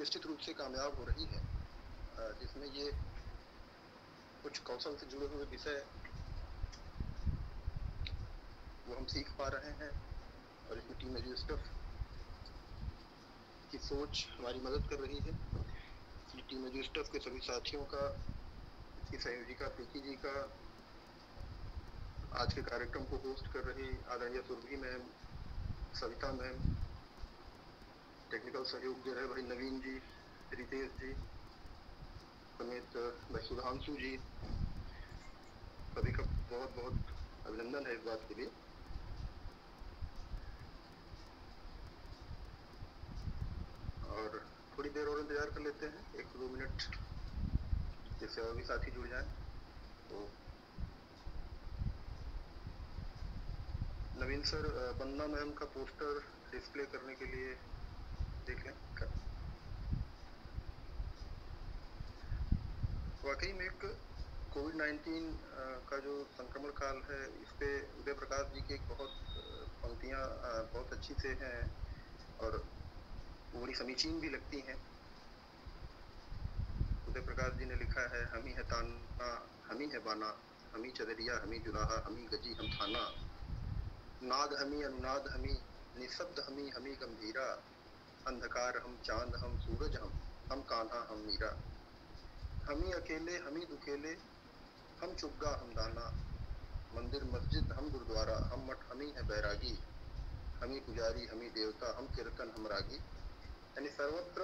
निश्चित रूप से कामयाब हो रही है, जिसमें ये कुछ कौशल से जुड़े हुए विषय वो हम सीख पा रहे हैं, और इसमें टीम एजुस्टफ की सोच हमारी मदद कर रही है। टीम एजुस्टफ के सभी साथियों का, इसकी संयोजिका प्रीति जी का, आज के कार्यक्रम को होस्ट कर रही आदरणीय Surabhi ma'am, Savita ma'am, technical सहयोग दे रहे भाई नवीन जी, रितेश जी समेत भाई सुधांशु जी, सभी का बहुत बहुत अभिनंदन है इस बात के लिए। और थोड़ी देर और इंतजार कर लेते हैं, 1-2 मिनट, जिससे और भी साथी जुड़ जाएं। तो नवीन सर, वंदना मैम का पोस्टर डिस्प्ले करने के लिए देख लें। वाकई में एक कोविड-19 का जो संक्रमण काल है, इस पे उदय प्रकाश जी की एक बहुत पंक्तियां बहुत अच्छी से हैं और बड़ी समीचीन भी लगती हैं। उदय प्रकाश जी ने लिखा है, हम ही है ताना, हम ही है बाना, हम ही चदरिया, हम ही जुराहा, हम ही गजी, हम थाना, नाद हमी अनुनाद हमी, निशब्द हमी गंभीरा, अंधकार हम चांद हम सूरज हम कान्हा हम मीरा, हम ही अकेले हम ही दुकेले, हम चुग्गा हम दाना, मंदिर मस्जिद हम गुरुद्वारा, हम मठ हम ही है बैरागी, हम ही पुजारी हम ही देवता, हम कीर्तन हम रागी। यानी सर्वत्र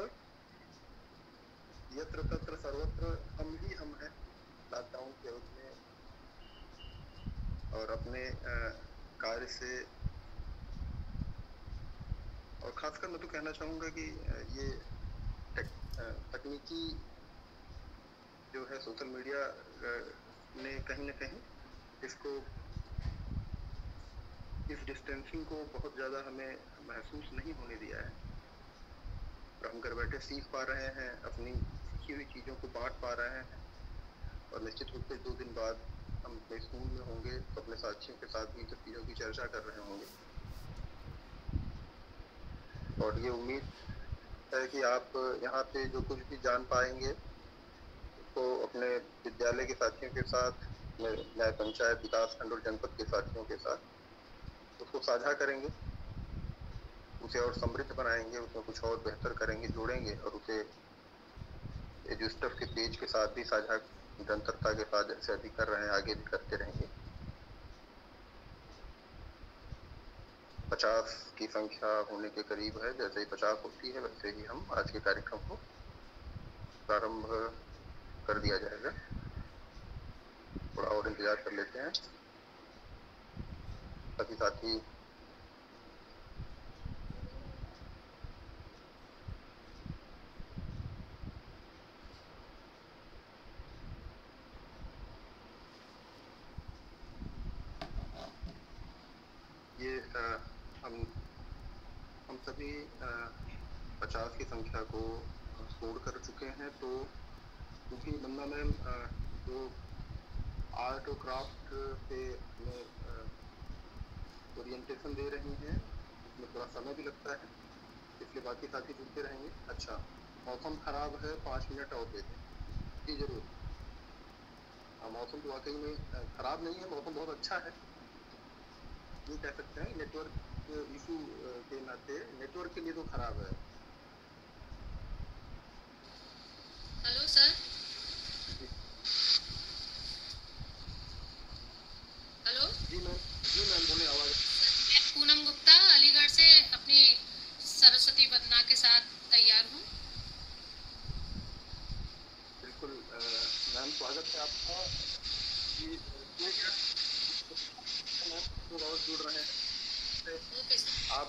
यत्र तत्र सर्वत्र हम ही हम हैं लॉकडाउन के अवधि में, और अपने कार्य से, और खासकर मैं तो कहना चाहूँगा कि ये तकनीकी जो है सोशल मीडिया ने कहीं ना कहीं इसको, इस डिस्टेंसिंग को बहुत ज़्यादा हमें महसूस नहीं होने दिया है, और हम घर बैठे सीख पा रहे हैं, अपनी सीखी हुई चीज़ों को बांट पा रहे हैं, और निश्चित रूप से 2 दिन बाद हम अपने स्कूल में होंगे तो अपने साथियों के साथ भी इन सब चीज़ों की चर्चा कर रहे होंगे। और ये उम्मीद है कि आप यहाँ पे जो कुछ भी जान पाएंगे उसको अपने विद्यालय के साथियों के साथ, न्याय पंचायत, विकास खंड और जनपद के साथियों के साथ उसको साझा करेंगे, उसे और समृद्ध बनाएंगे, उसमें कुछ और बेहतर करेंगे, जोड़ेंगे, और उसे एजुस्टफ के पेज के साथ भी साझा निरंतरता के साथ जैसे अभी कर रहे हैं आगे भी करते रहेंगे। 50 की संख्या होने के करीब है, जैसे ही 50 होती है वैसे ही हम आज के कार्यक्रम को प्रारंभ कर दिया जाएगा। थोड़ा और इंतजार कर लेते हैं, सभी साथी ये हम सभी 50 की संख्या को छोड़ कर चुके हैं। तो क्योंकि वंदना मैम जो आर्ट और क्राफ्ट पे हमें ओरिएंटेशन दे रही हैं, उसमें थोड़ा समय भी लगता है, इसलिए बाकी साथी जुड़ते रहेंगे। अच्छा, मौसम खराब है, 5 मिनट और दे दें जी, जरूर। मौसम तो वाकई में खराब नहीं है, मौसम बहुत अच्छा है, ये कह सकते हैं। नेटवर्क इशू के नाते नेटवर्क के लिए तो खराब है। Hello sir. हेलो जी मैम, बोले, आवाज। मैं पूनम गुप्ता अलीगढ़ से अपनी सरस्वती वंदना के साथ तैयार हूँ। बिल्कुल मैम, स्वागत है आपका। और जुड़ रहे हैं आप,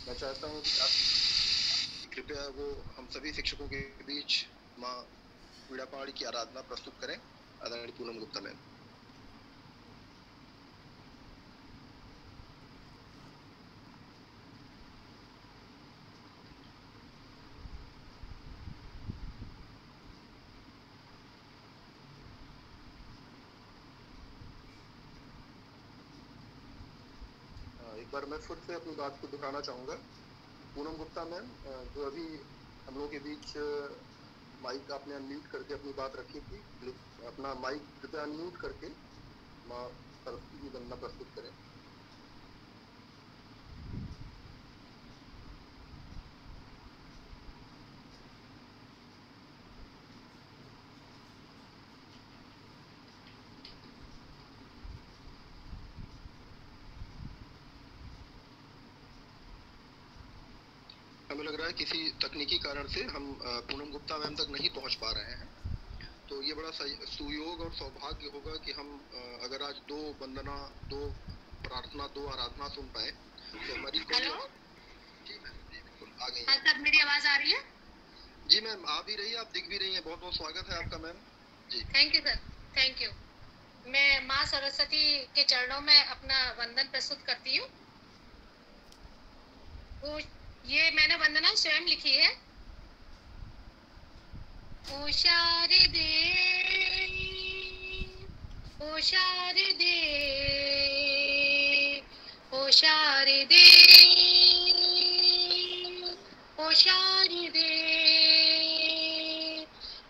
मैं चाहता हूँ कि आप कृपया वो हम सभी शिक्षकों के बीच माँ वीणा पहाड़ी की आराधना प्रस्तुत करें। आदरणीय पूनम गुप्ता मैम। एक बार मैं फिर से अपनी बात को दोहराना चाहूँगा पूनम गुप्ता मैम, जो अभी हम लोगों के बीच माइक आपने अनम्यूट करके अपनी बात रखी थी, प्लीज अपना माइक कृपया अनम्यूट करके माँ सरस्वती की वंदना प्रस्तुत करें। हमें लग रहा है किसी तकनीकी कारण से हम पूनम गुप्ता मैम तक नहीं पहुंच पा रहे हैं, तो ये बड़ा सुयोग और सौभाग्य होगा कि हम अगर आज दो वंदना, दो प्रार्थना, दो आराधना सुन पाए तो हमारी। हेलो जी मैम, जी बिल्कुल आ गई। हाँ सर, मेरी आवाज आ रही है? जी मैम, आ भी रही है, आप दिख भी रही हैं। बहुत बहुत स्वागत है आपका ma'am ji. Thank you sir, thank you. मैं माँ सरस्वती के चरणों में अपना वंदन प्रस्तुत करती हूँ। वो ये मैंने वंदना स्वयं लिखी है। ओ शारदे, ओ शारदे, ओ शारदे, ओ शारदे,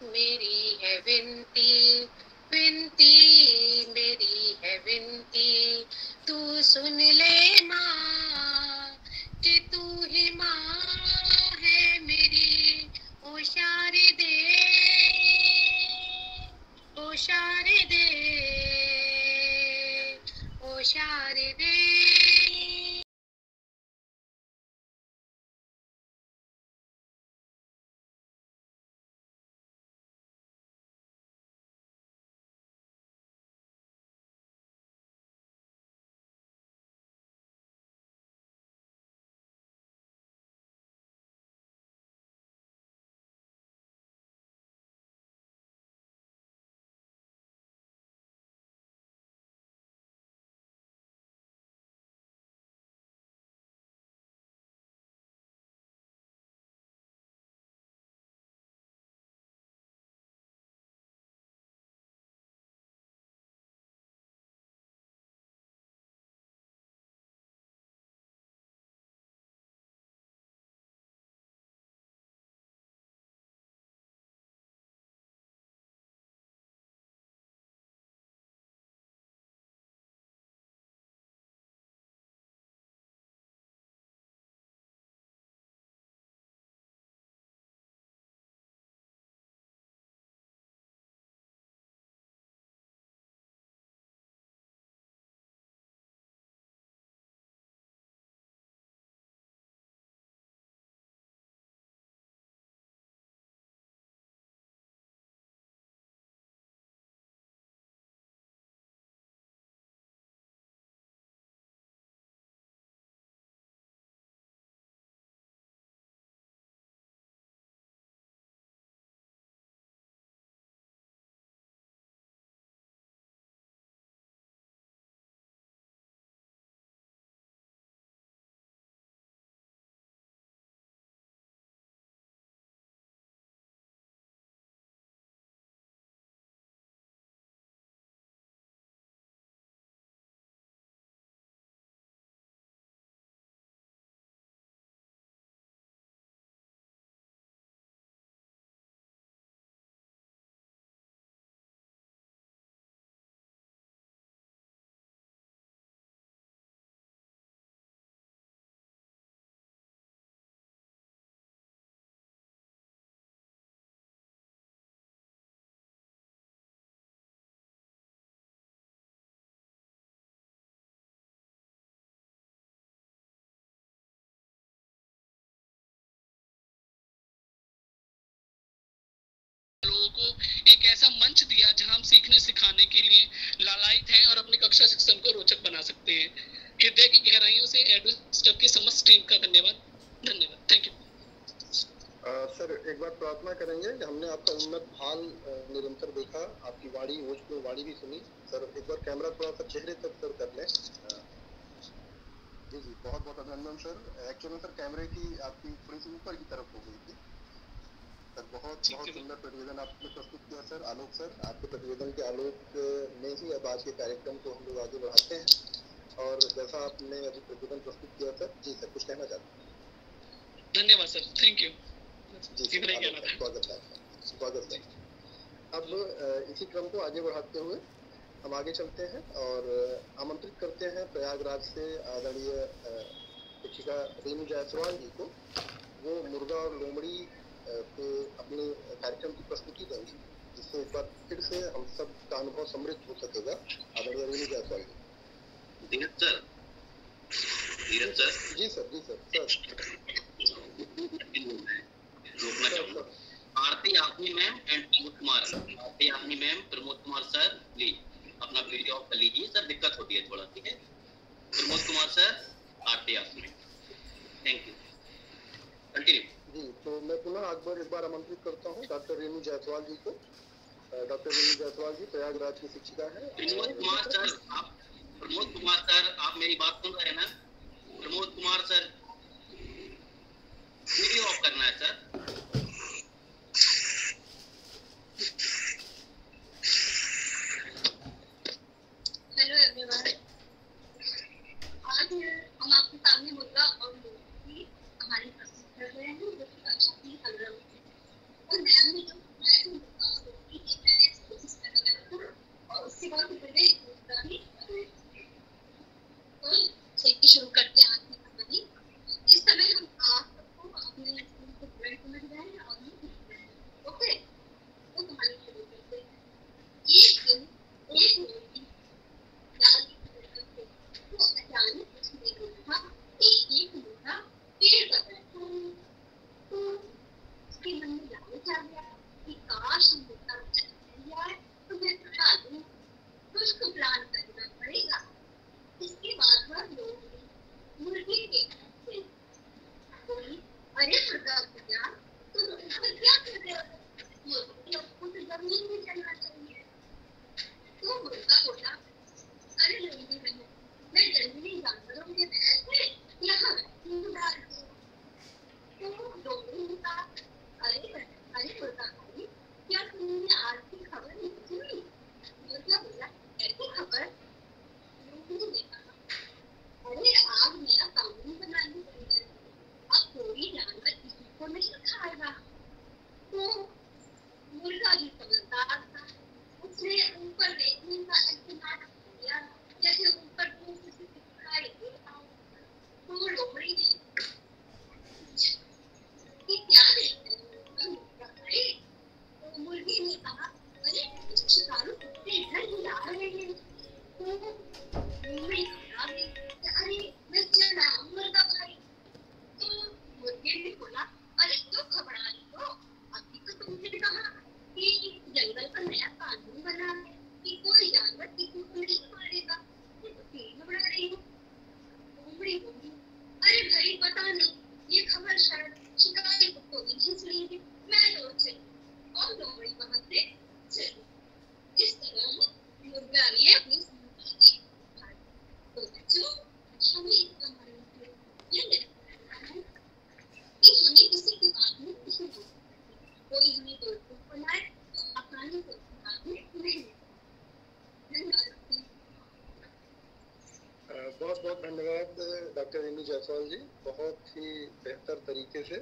मेरी है विनती, विनती मेरी है विनती, तू सुन ले माँ कि तू ही माँ है मेरी। ओ शारदे, ओ शारदे, ओ शारदे। लोगों को एक ऐसा मंच दिया जहां हम सीखने सिखाने के लिए लालायित हैं और अपनी कक्षा शिक्षण को रोचक बना सकते हैं। हृदय की गहराइयों से एडुस्टफ की समस्त टीम का धन्यवाद, धन्यवाद, थैंक यू। सर एक बार प्रार्थना करेंगे कि हमने आपका उन्नत भाल निरंतर देखा, आपकी वाणी, भोजपुरी वाणी भी सुनी। सर एक बार कैमरा थोड़ा सा चेहरे तक सर कर लें। जी जी, बहुत बहुत अभिनंदन सर। एक्चुअली सर कैमरे की आपकी थोड़ी सी ऊपर की तरफ हो गई थी सर। बहुत बहुत सुंदर प्रतिवेदन आपने प्रस्तुत किया सर। आलोक सर, आपके प्रतिवेदन के आलोक में ही अब आज के कार्यक्रम को हम लोग आगे बढ़ाते हैं। और जैसा आपने अभी प्रतिवेदन प्रस्तुत किया सर, जी सर कुछ कहना चाहते हैं? धन्यवाद सर, थैंक यू। जी इतना ही कहना था। स्वागत है आपका, स्वागत है। अब इसी क्रम को आगे बढ़ाते हुए हम आगे चलते हैं और आमंत्रित करते हैं प्रयागराज से आदरणीय शिक्षिका रेणु जायसवाल जी को। वो मुर्गा और लोमड़ी पे अपने कार्यक्रम की प्रस्तुति देंगी, जिससे एक बार फिर से हम सब का अनुभव समृद्ध हो सकेगा। आदरणीय रेणु जायसवाल जी। धीरज सर, जी सर, जी सर, रोकना चाहूंगा। आरती आपनी मैम एंड प्रमोद कुमार, आरती आपनी ma'am, Pramod Kumar sir, please अपना वीडियो ऑफ कर लीजिए सर, दिक्कत होती है थोड़ा, ठीक है। प्रमोद कुमार सर, आरती आपनी, थैंक यू, कंटिन्यू। जी, तो मैं पुनः एक बार आमंत्रित करता हूँ डॉक्टर रेणु जायसवाल जी को। डॉक्टर रेणु जायसवाल जी प्रयागराज की शिक्षिका है। प्रमोद कुमार सर, आप मेरी बात सुन रहे हैं ना? Pramod Kumar sir, video of करना है सर। हेलो एवरीवन, आज हम आपके सामने मुर्गा और लोमड़ी की कहानी प्रस्तुत कर रहे हैं, जो कि कक्षा 3-15 में है। और मैम ने जो बताया कि मुर्गा और लोमड़ी की मैंने कोशिश कर रहा था, और उसके बाद पहले मुर्गा भी तो चलिए शुरू करते हैं आज की कहानी। इस समय हम आप सबको अपने स्कूल को ज्वाइन समझ रहे हैं और हम सीख रहे हैं। ओके, तो कहानी शुरू करते हैं। एक दिन एक लड़की तो अचानक उसने देखा कि एक मुर्गा पेड़ पर बैठा है। तो उसके मन में लालच आ गया कि काश मुर्गा मिल जाए तो मैं उठा दूं, तो उसको प्लान करना पड़ेगा। इसके बाद वह लोग मुर्गे के घर से बोली, अरे मुर्गा भैया, तुम ऊपर क्या कर रहे हो? मुर्गे को तो जमीन में चलना चाहिए। तो मुर्गा बोला, अरे लोमड़ी बहन, मैं जंगली जानवरों के बैल से यहाँ डाल दूँ। तो लोमड़ी ने कहा, अरे मुर्गा भाई, क्या तुमने आज की खबर नहीं सुनी? मुर्गा बोला, ऐसी खबर? लोमड़ी ने कहा, अरे आज नया कानून बनाने गई है, अब कोई जानवर किसी को नहीं खाएगा। तो मुर्गा जी समझदार था, उसने ऊपर देखने का इस्तेमाल किया, जैसे ऊपर दूर से दिखाई दे रहा हो। तो लोमड़ी ने कि क्या देखते हो? तो मुर्गी ने कहा, अरे कुछ शिकारू कुत्ते इधर ही आ रहे हैं। तो लोमड़ी घबरा गई, अरे मैं चला मुर्गा भाई। तो मुर्गे ने बोला, अरे क्यों घबरा रही हो? अभी तो तुमने कहा कि जंगल पर नया कानून बना है कि कोई जानवर किसी को नहीं मारेगा, तो क्यों घबरा रही हो? लोमड़ी बोली, अरे भाई पता नहीं, ये खबर शायद शिकारी कुत्तों ने खींच ली है, मैं तो चली। और लोमड़ी वहां से चली। इस तरह मुर्गा ने अपनी जिंदगी निभाई। तो बच्चों, हमें इस कहानी से यह निष्कर्ष है कि हमें किसी की बात में नहीं बोलना चाहिए। कोई हमें बेवकूफ बनाए तो आसानी से उसकी बात में नहीं बोलना। बहुत बहुत धन्यवाद डॉक्टर रेणु जायसवाल जी, बहुत ही बेहतर तरीके से।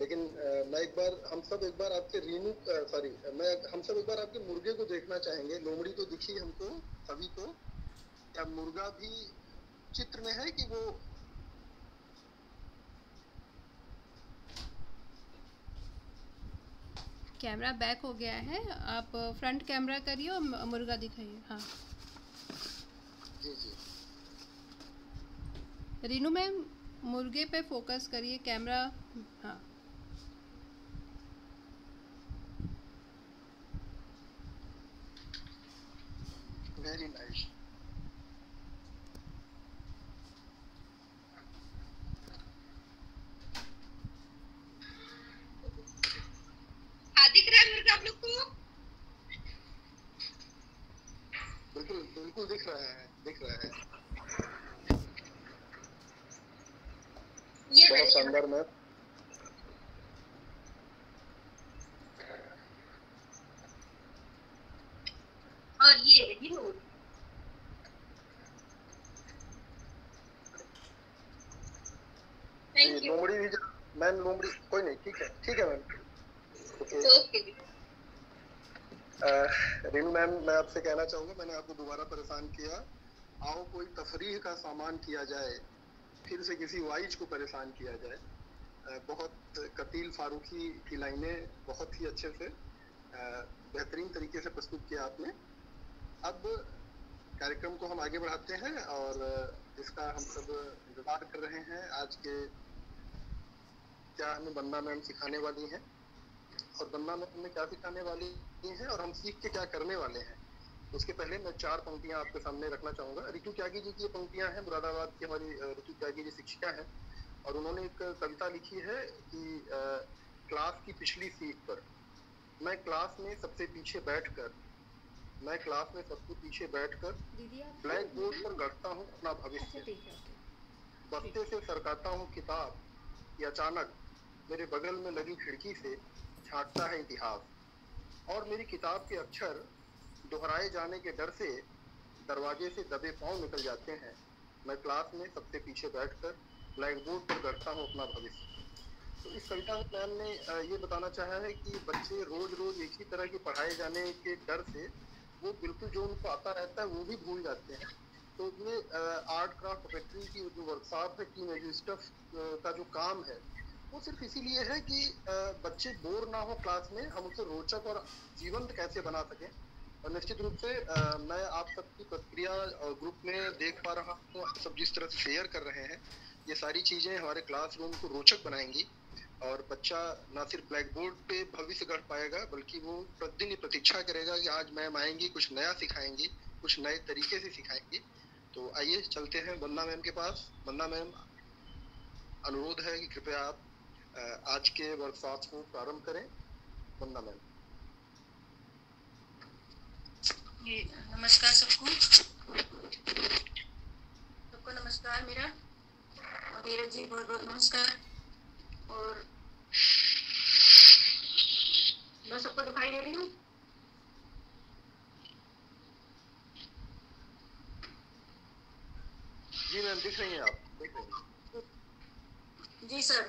लेकिन हम सब एक बार आपके मुर्गे को देखना चाहेंगे। लोमड़ी तो दिखी हमको सभी को, क्या मुर्गा भी चित्र में है कि वो? कैमरा बैक हो गया है, आप फ्रंट कैमरा करिए और मुर्गा दिखाइए। हाँ जी जी, रीनू मैम मुर्गे पे फोकस करिए कैमरा। हाँ, वेरी नाइस। दिख रहा है मुर्गा आप लोग को? बिल्कुल बिल्कुल दिख रहा है, दिख रहा है। ये बहुत शानदार मैम। और ये रही लोमड़ी। Thank you. लोमड़ी भी मैं मैम लोमड़ी कोई नहीं, ठीक है मैम। ओके जी। रेनू मैम, मैं आपसे कहना चाहूँगा, मैंने आपको दोबारा परेशान किया। आओ कोई तफरीह का सामान किया जाए, फिर से किसी वाइज को परेशान किया जाए। बहुत कतील फारूकी की लाइनें बहुत ही अच्छे से बेहतरीन तरीके से प्रस्तुत किया आपने। अब कार्यक्रम को हम आगे बढ़ाते हैं और जिसका हम सब इंतजार कर रहे हैं, आज के क्या हमें वंदना मैम सिखाने वाली हैं और वंदना मैम हमें क्या सिखाने वाली हैं और हम सीख के क्या करने वाले हैं। उसके पहले मैं 4 पंक्तियां आपके सामने रखना चाहूँगा। ऋतु त्यागी जी की ये पंक्तियां हैं, मुरादाबाद की हमारी ऋतु त्यागी जी शिक्षिका हैं और उन्होंने एक कविता लिखी है कि क्लास की पिछली सीट पर मैं क्लास में सबसे पीछे बैठकर ब्लैक बोर्ड पर गढ़ता हूँ अपना भविष्य, बस्ते से सरकाता हूँ किताब कि अचानक मेरे बगल में लगी खिड़की से झांकता है इतिहास और मेरी किताब के अक्षर दोहराए जाने के डर से दरवाजे से दबे पांव निकल जाते हैं। मैं क्लास में सबसे पीछे बैठकर ब्लैक बोर्ड पर गढ़ता हूँ अपना भविष्य। तो इस कविता में मैम ने ये बताना चाहा है कि बच्चे रोज रोज एक ही तरह की पढ़ाए जाने के डर से वो बिल्कुल जो उनको आता रहता है वो भी भूल जाते हैं। तो ये आर्ट क्राफ्ट फैक्ट्री की जो वर्कशॉप है, टीम स्टफ का जो काम है, वो सिर्फ इसीलिए है कि बच्चे बोर ना हो क्लास में, हम उसे रोचक और जीवंत कैसे बना सकें। और निश्चित रूप से मैं आप सबकी प्रतिक्रिया ग्रुप में देख पा रहा हूँ, आप सब जिस तरह से शेयर कर रहे हैं, ये सारी चीज़ें हमारे क्लासरूम को रोचक बनाएंगी और बच्चा ना सिर्फ ब्लैक बोर्ड पे भविष्य गढ़ पाएगा बल्कि वो प्रतिदिन ये प्रतीक्षा करेगा कि आज मैम आएंगी, कुछ नया सिखाएंगी, कुछ नए तरीके से सिखाएंगी। तो आइए चलते हैं वंदना मैम के पास। वंदना मैम, अनुरोध है कि कृपया आप आज के वर्कशॉप को प्रारंभ करें। वंदना मैम। नमस्कार सबको नमस्कार। मेरा धीरज जी बहुत बहुत नमस्कार। और मैं सबको दिखाई दे रही हूँ? जी मैम, दिख रही हैं आप? दिख रही हैं। जी सर,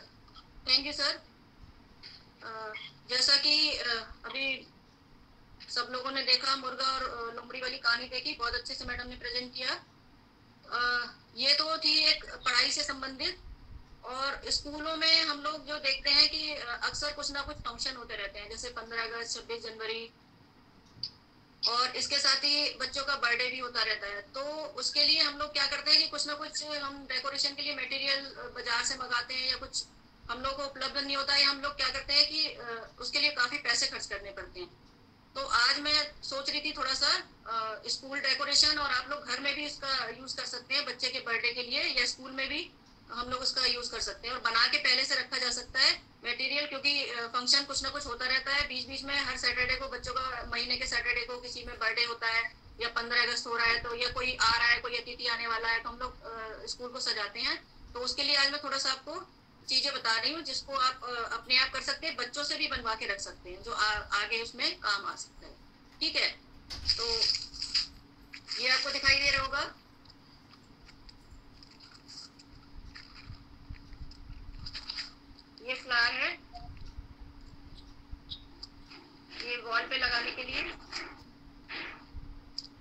थैंक यू सर। जैसा कि अभी सब लोगों ने देखा, मुर्गा और लोमड़ी वाली कहानी देखी, बहुत अच्छे से मैडम ने प्रेजेंट किया। ये तो थी एक पढ़ाई से संबंधित। और स्कूलों में हम लोग जो देखते हैं कि अक्सर कुछ ना कुछ फंक्शन होते रहते हैं, जैसे 15 अगस्त, 26 जनवरी, और इसके साथ ही बच्चों का बर्थडे भी होता रहता है। तो उसके लिए हम लोग क्या करते हैं कि कुछ ना कुछ हम डेकोरेशन के लिए मटेरियल बाजार से मंगाते हैं, या कुछ हम लोग को उपलब्ध नहीं होता है, हम लोग क्या करते हैं कि उसके लिए काफी पैसे खर्च करने पड़ते हैं। तो आज मैं सोच रही थी थोड़ा सा स्कूल डेकोरेशन, और आप लोग घर में भी इसका यूज कर सकते हैं बच्चे के बर्थडे के लिए, या स्कूल में भी हम लोग उसका यूज कर सकते हैं और बना के पहले से रखा जा सकता है मटेरियल, क्योंकि फंक्शन कुछ ना कुछ होता रहता है बीच बीच में। हर सैटरडे को बच्चों का, महीने के सैटरडे को किसी में बर्थडे होता है, या 15 अगस्त हो रहा है, तो या कोई आ रहा है, कोई अतिथि आने वाला है, तो हम लोग स्कूल को सजाते हैं। तो उसके लिए आज मैं थोड़ा सा आपको चीजें बता रही हूँ जिसको आप अपने आप कर सकते हैं, बच्चों से भी बनवा के रख सकते हैं, जो आगे उसमें काम आ सकता है। ठीक है, तो ये आपको दिखाई दे रहा होगा। ये फ्लावर है, ये वॉल पे लगाने के लिए।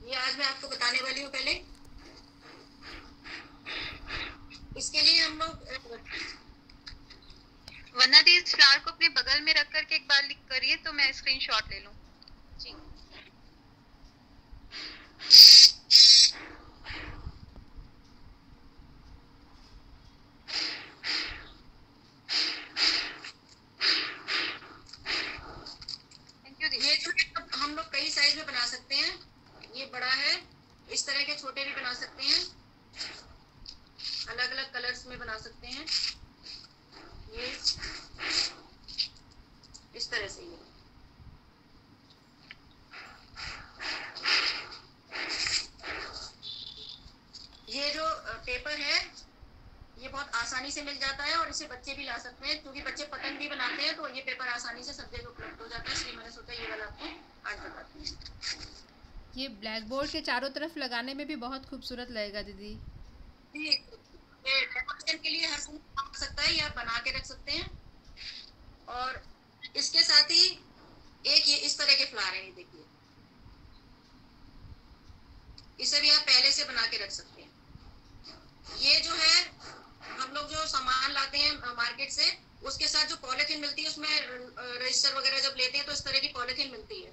ये आज मैं आपको बताने वाली हूँ। पहले इसके लिए हम लोग वरना दी इस फ्लावर को अपने बगल में रख करके एक बार लिख करिए तो मैं स्क्रीनशॉट ले लूं। जी थैंक यू दी। ये तो हम लोग कई साइज में बना सकते हैं। ये बड़ा है, इस तरह के छोटे भी बना सकते हैं, अलग अलग कलर्स में बना सकते हैं। ये इस तरह से ये जो पेपर है ये बहुत आसानी से मिल जाता है और इसे बच्चे भी ला सकते हैं, क्योंकि बच्चे पतंग भी बनाते हैं, तो ये पेपर आसानी से सब जगह उपलब्ध हो जाता है। इसलिए मैंने सोचा ये वाला आपको आज बताती हूँ। ये ब्लैक बोर्ड के चारों तरफ लगाने में भी बहुत खूबसूरत लगेगा दीदी। ये डेकोरेशन के लिए हर कोई बना सकता है, या बना के रख सकते हैं। इसके साथ ही एक ये इस तरह के फ्लावर है, ये देखिए, इसे भी आप पहले से बना के रख सकते हैं। ये जो है हम लोग जो सामान लाते हैं मार्केट से, उसके साथ जो पॉलिथीन मिलती है उसमें रजिस्टर वगैरह जब लेते हैं तो इस तरह की पॉलिथीन मिलती है।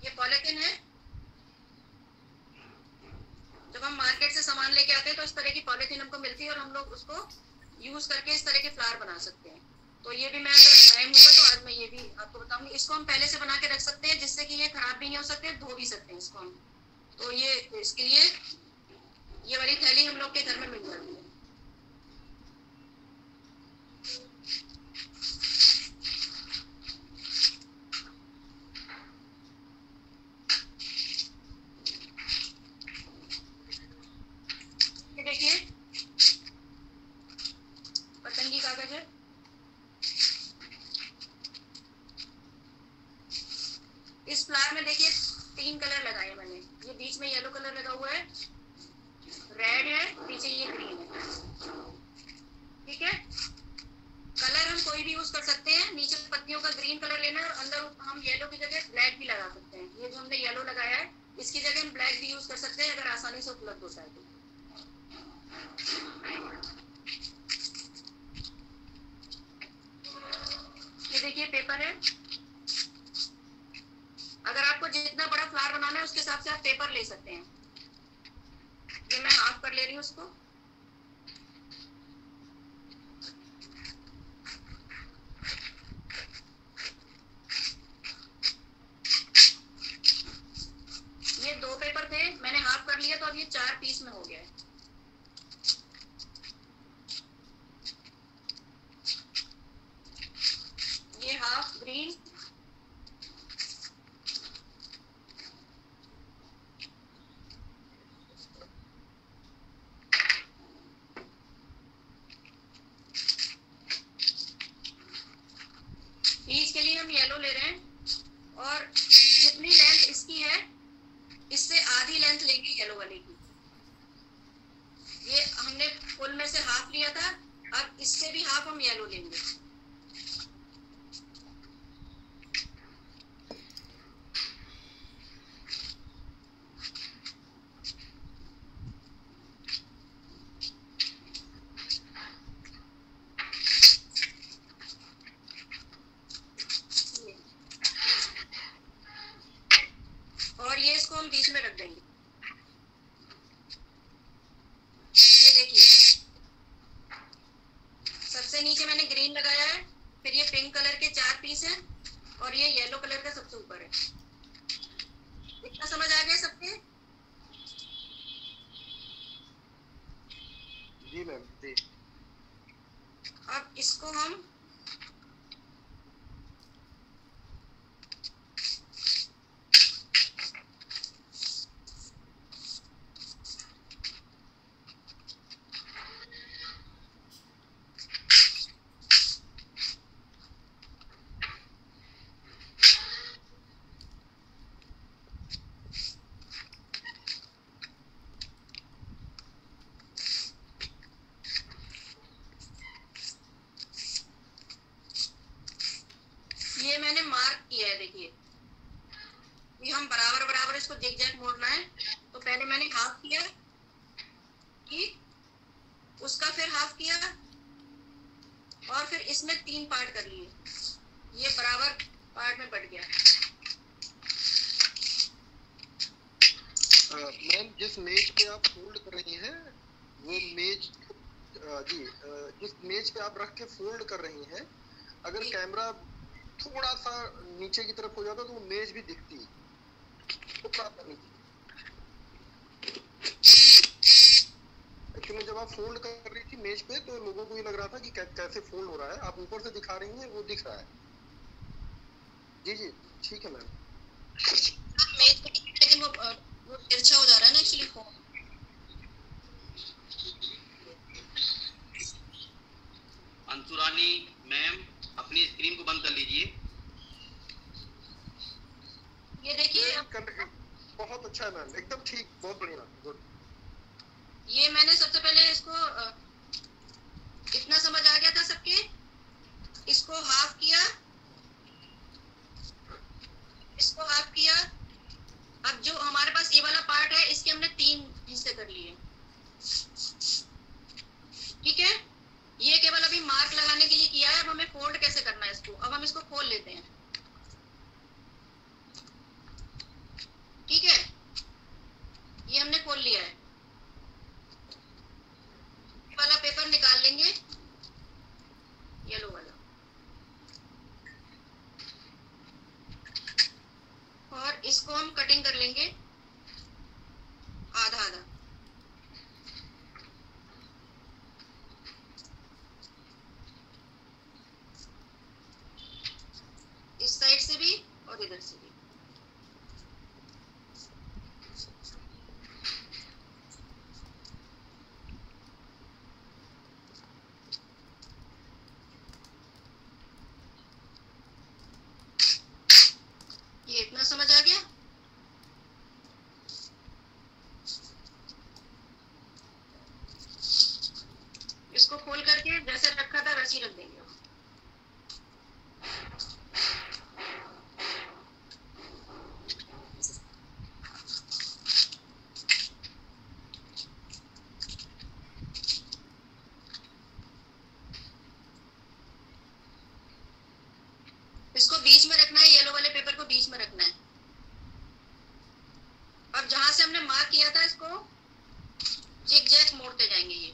ये पॉलिथीन है, जब हम मार्केट से सामान लेके आते हैं तो इस तरह की पॉलिथीन हमको मिलती है और हम लोग उसको यूज करके इस तरह के फ्लावर बना सकते हैं। तो ये भी मैं अगर टाइम होगा तो आज मैं ये भी आपको बताऊंगी। इसको हम पहले से बना के रख सकते हैं जिससे कि ये खराब भी नहीं हो सकते, धो भी सकते हैं इसको हम। तो ये इसके लिए ये वाली थैली हम लोग के घर में मिल जाती है। ये देखिए पतंगी कागज है, इस फ्लावर में देखिए 3 कलर लगाए मैंने। ये बीच में येलो कलर लगा हुआ है, रेड है, पीछे ये ग्रीन है, ठीक है। कलर हम कोई भी यूज कर सकते हैं, नीचे पत्तियों का ग्रीन कलर लेना है और अंदर हम येलो की जगह ब्लैक भी लगा सकते हैं। ये जो हमने येलो लगाया है इसकी जगह हम ब्लैक भी यूज कर सकते हैं अगर आसानी से उपलब्ध होता है तो। ये देखिए पेपर है, अगर आपको जितना बड़ा फ्लावर बनाना है उसके हिसाब से आप पेपर ले सकते हैं। ये मैं हाफ कर ले रही हूँ उसको। ये 2 पेपर थे, मैंने हाफ कर लिया तो अब ये 4 पीस में हो गया है। ये हाफ ग्रीन, बीच के लिए हम येलो ले रहे हैं और जितनी लेंथ इसकी है इससे आधी लेंथ लेंगे येलो वाले की। ये हमने फुल में से हाफ लिया था, अब इससे भी हाफ हम येलो लेंगे। और ये इसको हम बीच में रख देंगे। ये देखिए सबसे नीचे मैंने ग्रीन लगाया है, फिर ये पिंक कलर के 4 पीस हैं और ये येलो कलर का सबसे ऊपर है। इतना समझ आ गया सबके? जी मैम जी। अब इसको हम ये मैंने मार्क किया है, देखिए ये हम बराबर बराबर इसको जिग-जैग मोड़ना है। तो पहले मैंने हाफ किया, ठीक, उसका फिर हाफ किया और फिर इसमें 3 पार्ट कर लिए। ये बराबर पार्ट में बट गया। मैम जिस मेज पे आप फोल्ड कर रही हैं वो मेज जी जिस मेज पे आप रख के फोल्ड कर रही हैं, अगर कैमरा थोड़ा सा नीचे की तरफ हो जाता तो वो मेज भी दिखती है। तो एक्चुअली जब आप फोल्ड कर रही थी मेज पे तो लोगों को ये लग रहा था कि कैसे फोल्ड हो रहा है, आप ऊपर से दिखा रही हैं वो दिख रहा है। जी जी ठीक है मैम। मेज पे लेकिन वो तिरछा हो जा रहा है ना एक्चुअली फोन। अंशुरानी मैम अपनी स्क्रीन को बंद कर लीजिए। ये देखिए बहुत अच्छा है मैम, एकदम ठीक, बहुत बढ़िया, गुड। ये मैंने सबसे पहले इसको लेंगे, येलो वाला, और इसको हम कटिंग कर लेंगे आधा आधा। इस साइड से भी और इधर से भी। ये इतना समझ आ गया? इसको खोल करके जैसे रखा था वैसे ही रख देंगे। इसको बीच में रखना है, येलो वाले पेपर को बीच में रखना है। अब जहां से हमने मार्क किया था इसको जिग जैग मोड़ते जाएंगे ये।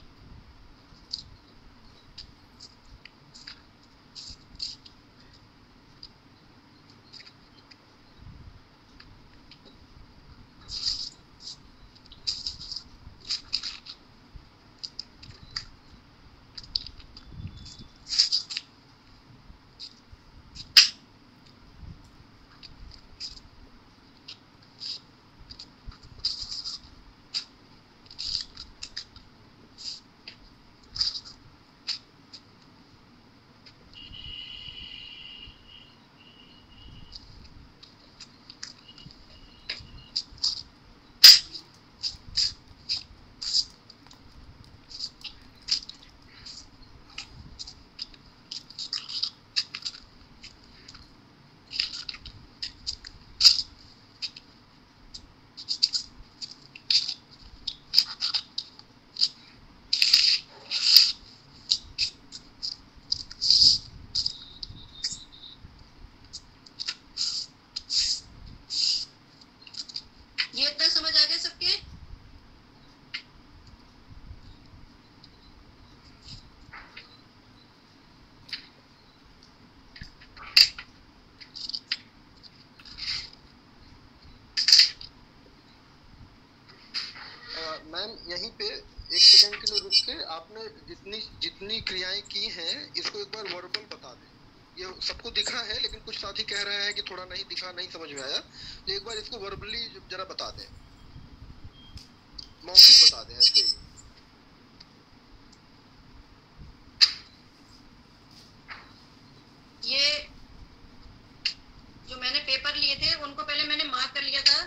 ये इतना समझ आ गया सबके? मैम यहीं पे एक सेकंड के लिए रुक के आपने जितनी जितनी क्रियाएं की हैं इसको एक बार वर्बल बता दें। ये सबको दिखा है लेकिन कुछ साथी कह रहे हैं कि थोड़ा नहीं दिखा, नहीं समझ में आया, तो एक बार इसको वर्बली जरा बता दें, मौखिक बता दें ऐसे ही। ये जो मैंने पेपर लिए थे उनको पहले मैंने मार्क कर लिया था।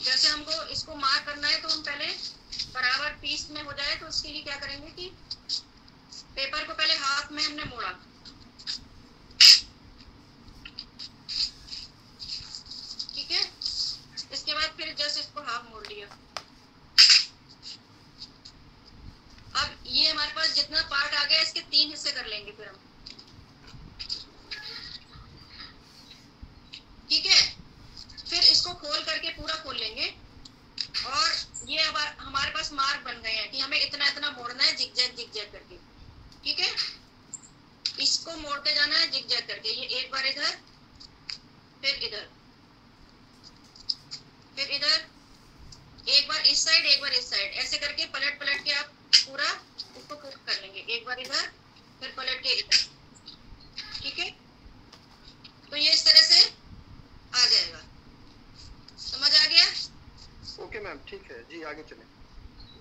जैसे हमको इसको मार्क करना है तो हम पहले बराबर पीस में हो जाए तो उसके लिए क्या करेंगे कि पेपर को पहले हाथ में हमने मोड़ा, ठीक है। इसके बाद फिर जस्ट इसको हाफ मोड़ लिया। अब ये हमारे पास जितना पार्ट आ गया इसके 3 हिस्से कर लेंगे फिर हम, ठीक है। फिर इसको खोल करके पूरा खोल लेंगे और ये अब हमारे पास मार्क बन गए हैं कि हमें इतना इतना मोड़ना है जिग जैग करके, ठीक है। इसको मोड़ते जाना है जिग जैग करके। ये एक बार इधर, फिर इधर, फिर इधर, एक बार इस साइड एक बार इस साइड, ऐसे करके पलट पलट के आप पूरा इसको कुक कर लेंगे। एक बार इधर फिर पलट के इधर, ठीक है। तो ये इस तरह से आ जाएगा। समझ आ गया? ओके मैम, ठीक है जी, आगे चलें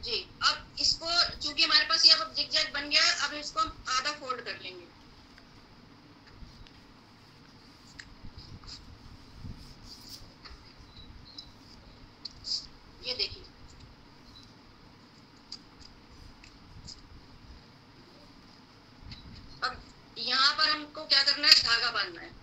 जी। अब इसको चूंकि हमारे पास ये अब जिग जैग बन गया, अब इसको हम आधा फोल्ड कर लेंगे। ये देखिए, अब यहाँ पर हमको क्या करना है, धागा बांधना है।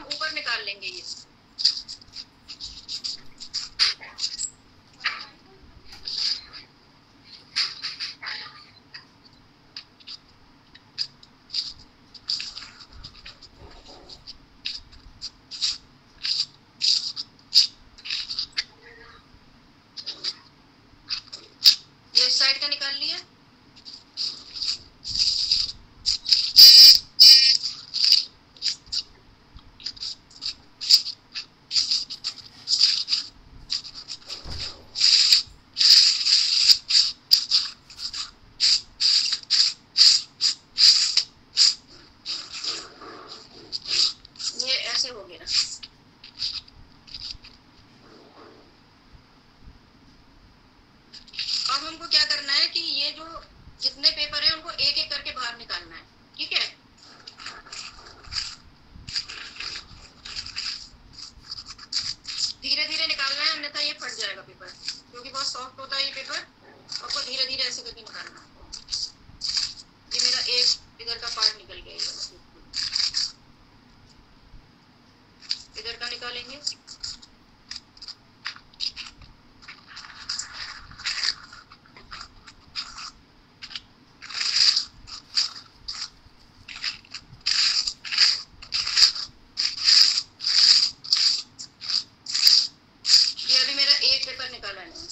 ऊपर निकाल लेंगे ये। ये इस साइड का निकाल लिया। ये ऐसे हो गया। अब हमको क्या करना है कि ये जो जितने पेपर हैं उनको एक एक करके बाहर निकालना है, ठीक है। धीरे धीरे निकालना है, अन्यथा ये फट जाएगा पेपर, क्योंकि बहुत सॉफ्ट होता है ये पेपर। आपको धीरे धीरे ऐसे करके निकालना है। ये मेरा एक इधर का पार्ट निकल गया, ये इधर का निकालेंगे। ये अभी मेरा एक पेपर निकाला है।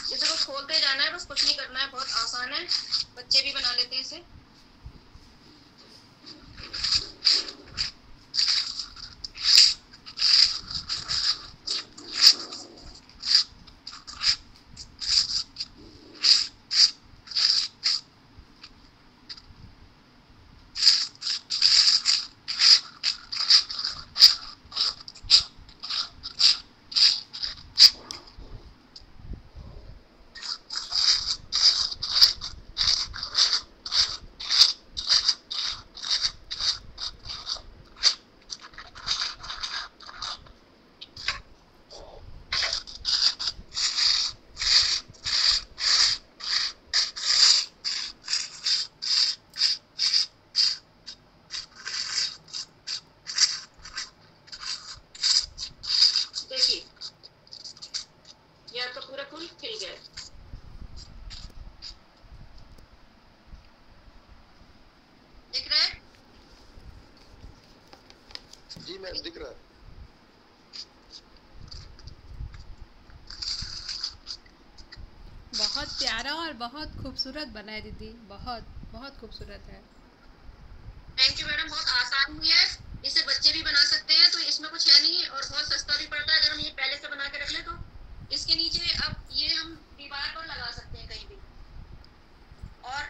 इसे को खोलते जाना है, बस कुछ नहीं करना है, बहुत आसान है, बच्चे भी बना लेते हैं इसे। देखिए ये आपका पूरा फूल खिल गया है। दिख रहा है? जी मैम दिख रहा है। बहुत प्यारा और बहुत खूबसूरत बना है दीदी, बहुत बहुत खूबसूरत है। थैंक यू मैडम, बहुत आसान हुई है, इसे बच्चे भी बना सकते हैं, तो इसमें कुछ है नहीं और बहुत सस्ता भी पड़ता है। अगर हम ये पहले से बना के रख ले तो इसके नीचे अब ये हम दीवार पर लगा सकते हैं कहीं भी, और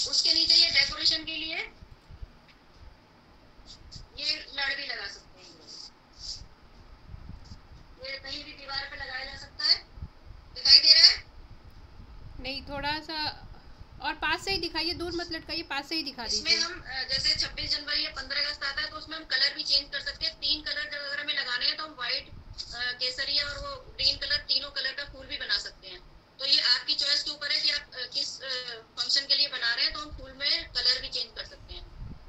उसके नीचे ये डेकोरेशन के लिए ये लड़ भी लगा सकते हैं। ये कहीं भी दीवार पे लगाया जा सकता है। दिखाई दे रहा है? नहीं, थोड़ा सा और पास से ही दिखाइए, दूर मत लटकाइए, पास से ही दिखा इसमें दीजिए। हम जैसे 26 जनवरी या 15 अगस्त आता है तो उसमें हम कलर भी चेंज कर सकते हैं। 3 कलर अगर हमें लगाने हैं तो हम व्हाइट, केसरिया और वो ग्रीन कलर, तीनों कलर का फूल भी बना सकते हैं। तो ये आपकी चॉइस के ऊपर है कि आप किस फंक्शन के लिए बना रहे हैं, तो हम फूल में कलर भी चेंज कर सकते हैं।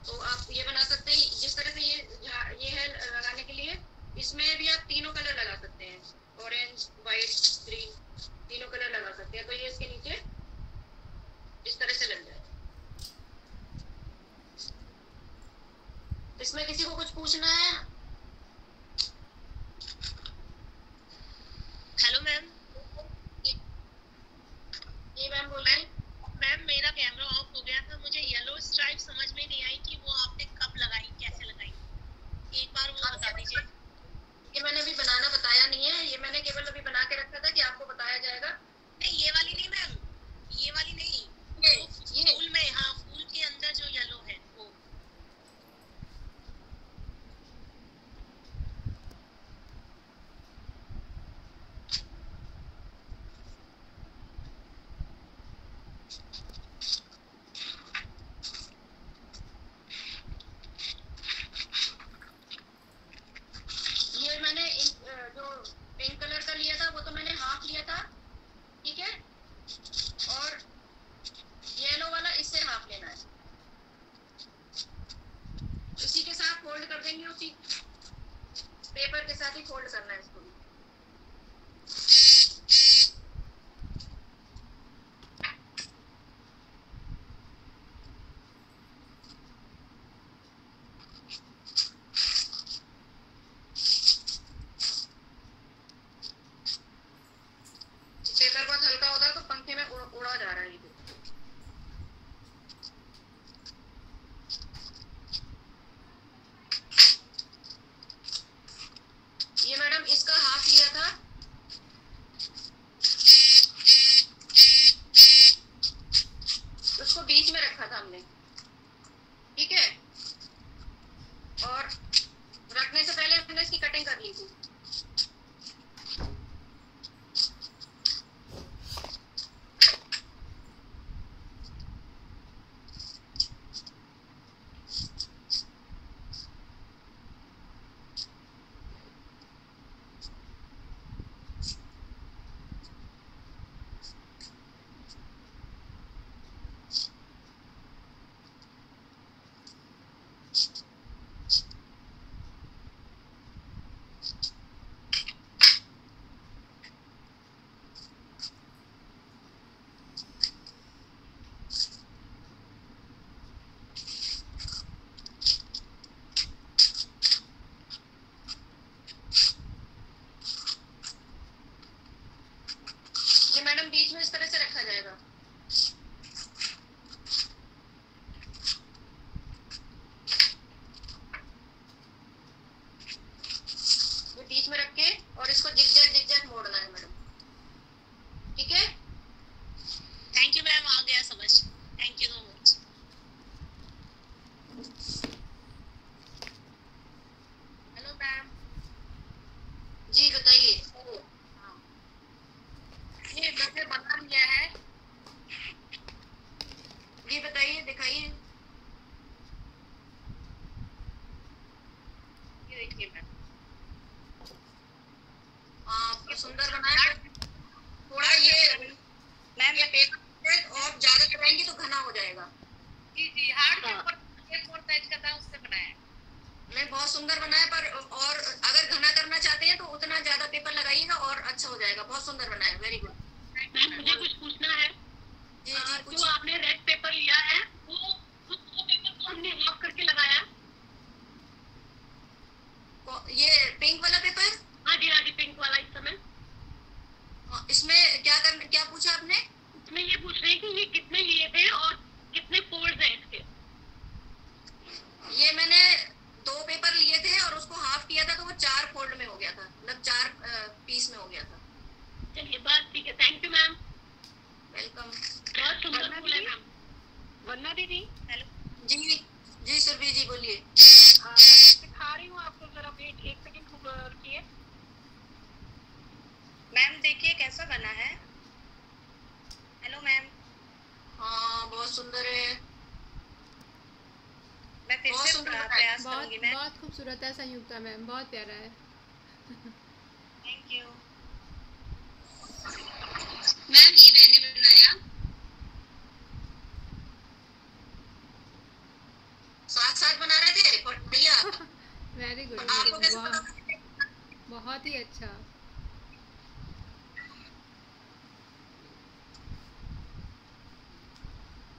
तो आप ये बना सकते हैं जिस तरह से ये है लगाने के लिए, इसमें भी आप तीनों कलर लगा सकते हैं, ऑरेंज, व्हाइट, ग्रीन, तीनों कलर लगा सकते हैं। तो ये इसके नीचे इस तरह से लग जाए। इसमें किसी को कुछ पूछना है? Hello ma'am. जी मैम बोलिए। मैम मेरा कैमरा ऑफ हो गया था, मुझे येलो स्ट्राइप समझ में नहीं आई कि वो आपने कब लगाई, कैसे लगाई, एक बार वो बता दीजिए। ये मैंने जो पिंक कलर का लिया था वो तो मैंने हाफ लिया था, ठीक है, और येलो वाला इससे हाफ लेना है, इसी के साथ फोल्ड कर देंगे, उसी पेपर के साथ ही फोल्ड करना है इसको भी। पेपर बहुत हल्का होता है तो पंखे में उड़ा जा रहा है ये। ये मैडम इसका हाफ लिया था, उसको बीच में रखा था हमने, ठीक है, और रखने से पहले हमने इसकी कटिंग कर ली थी। ये मैडम बीच में इस तरह से रखा जाएगा। ये बीच में रख के और इसको जिगजैग मोड़ना है मैडम, ठीक है। थैंक यू मैम, आ गया समझ। Thank you so much. Hello ma'am. जी बताइए। हाँ, ये मैंने बना लिया है। जी बताइए, दिखाइए। ये देखिए मैम। हाँ सुंदर बनाया, थोड़ा ये मैम ये पेपर और ज्यादा कराएंगे तो घना हो जाएगा। जी जी, हार्ड पेपर A4 साइज का था, उससे बनाया। नहीं बहुत सुंदर बनाया, पर और अगर घना करना चाहते हैं तो उतना ज्यादा पेपर लगाइएगा और अच्छा हो जाएगा। बहुत सुंदर बनाया, वेरी गुड। मैम मुझे कुछ पूछना है। जी जी जो आपने रेड पेपर लिया है वो पेपर को हमने हाफ करके लगाया। ये पिंक वाला पेपर? हाँ जी पिंक वाला। इस समय इसमें क्या पूछा आपने? इसमें ये पूछ रहे हैं कि ये कितने लिए थे और कितने फोल्ड्स हैं इसके। ये मैंने 2 पेपर लिए थे और उसको हाफ किया था तो वो 4 फोल्ड में हो गया था, मतलब 4 पीस में हो गया था। चलिए बात ठीक है। Thank you ma'am. वेलकम। बहुत सुंदर फूल है मैम। वरना दीदी हेलो। जी जी सुरभि जी बोलिए। दिखा रही हूँ आपको, जरा वेट 1 सेकंड रुकिए। मैम देखिए कैसा बना है। Hello ma'am. हाँ बहुत सुंदर है। मैं फिर बहुत से सुंदर है। प्रयास करूंगी मैम। बहुत खूबसूरत है संयुक्ता मैम, बहुत प्यारा है। Thank you ma'am. ये मैंने बनाया। साथ बना रहे थे भैया। वेरी गुड, आपको कैसे पता? बहुत ही अच्छा।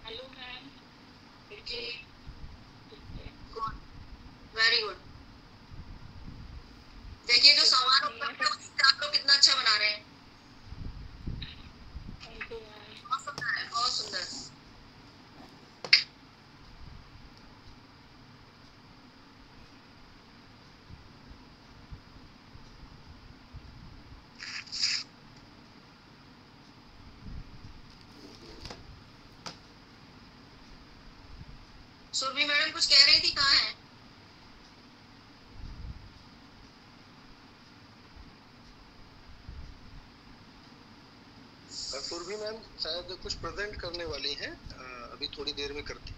Hello ma'am. Very good. देखिए जो सामान आप लोग कितना अच्छा बना रहे हैं। बहुत सुंदर है, बहुत सुंदर। सुरभि मैडम कुछ कह रही थी, कहाँ है? पूर्वी मैम शायद कुछ प्रेजेंट करने वाली हैं, अभी थोड़ी देर में करती हैं।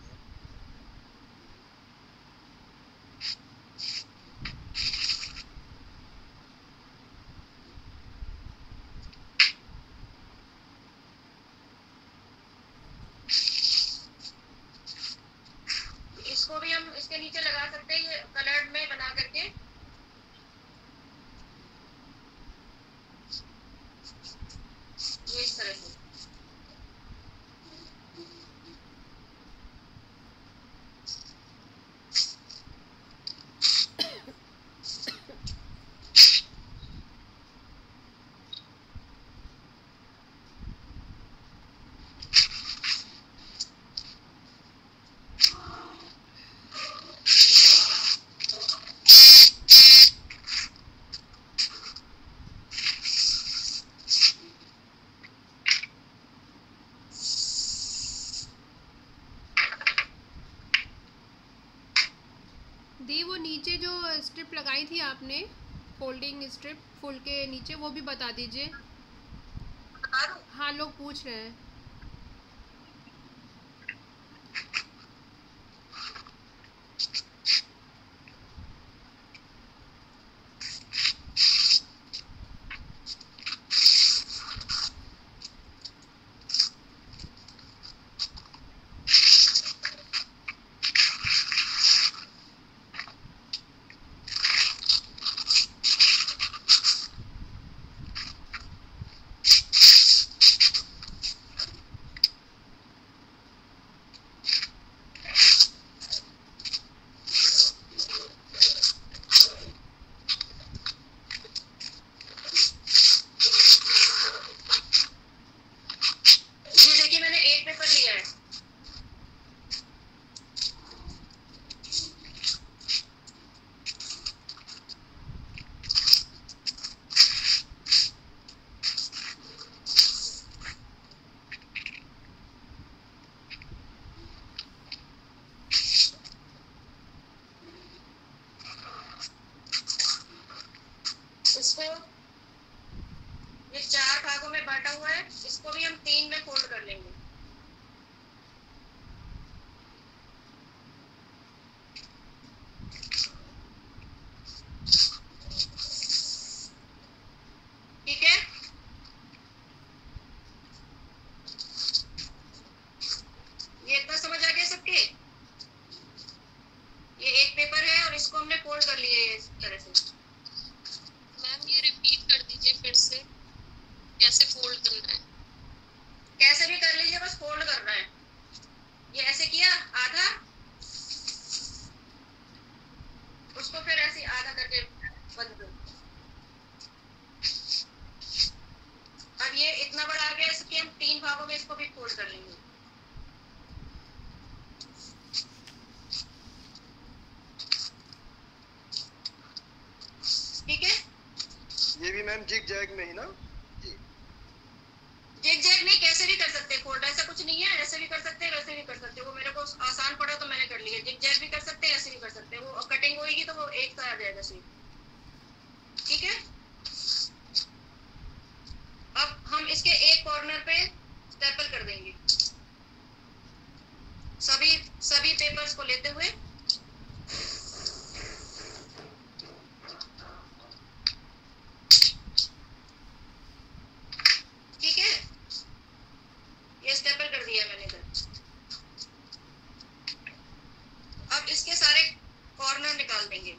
इसको भी हम इसके नीचे लगा सकते हैं, ये कलर्ड में बना करके। ये इस तरह से दी वो नीचे जो स्ट्रिप लगाई थी आपने, फोल्डिंग स्ट्रिप फुल के नीचे, वो भी बता दीजिए। बता दूं? हाँ, लोग पूछ रहे हैं। इसको ये 4 भागों में बांटा हुआ है, इसको भी हम 3 में फोल्ड कर लेंगे। ठीक है, ये इतना समझ आ गया सबके? ये एक पेपर है और इसको हमने फोल्ड कर लिया है इस तरह से। मैम ये रिपीट कर दीजिए फिर से, कैसे फोल्ड करना है? कैसे भी कर लीजिए, बस फोल्ड करना है। ये ऐसे किया आधा, उसको फिर ऐसे आधा करके बंद दो। अब ये इतना बड़ा आ गया, इसके हम 3 भागों में इसको भी फोल्ड कर लेंगे। ठीक है, ये भी मैम जिग जैग में ही ना? जी, जिग जैग नहीं, कैसे भी कर सकते हैं फोल्ड, ऐसा कुछ नहीं है। ऐसे भी कर सकते हैं, वैसे भी कर सकते हैं। वो मेरे को आसान पड़ा तो मैंने कर लिया। जिग जैग भी कर सकते हैं, ऐसे भी कर सकते हैं। वो कटिंग होगी तो वो एक सा आ जाएगा स्वीप। ठीक है, अब हम इसके एक कॉर्नर पे स्टेपल कर देंगे, सभी पेपर्स को लेते हुए। ठीक है, ये स्टेपल कर दिया मैंने इधर। अब इसके सारे कॉर्नर निकाल देंगे।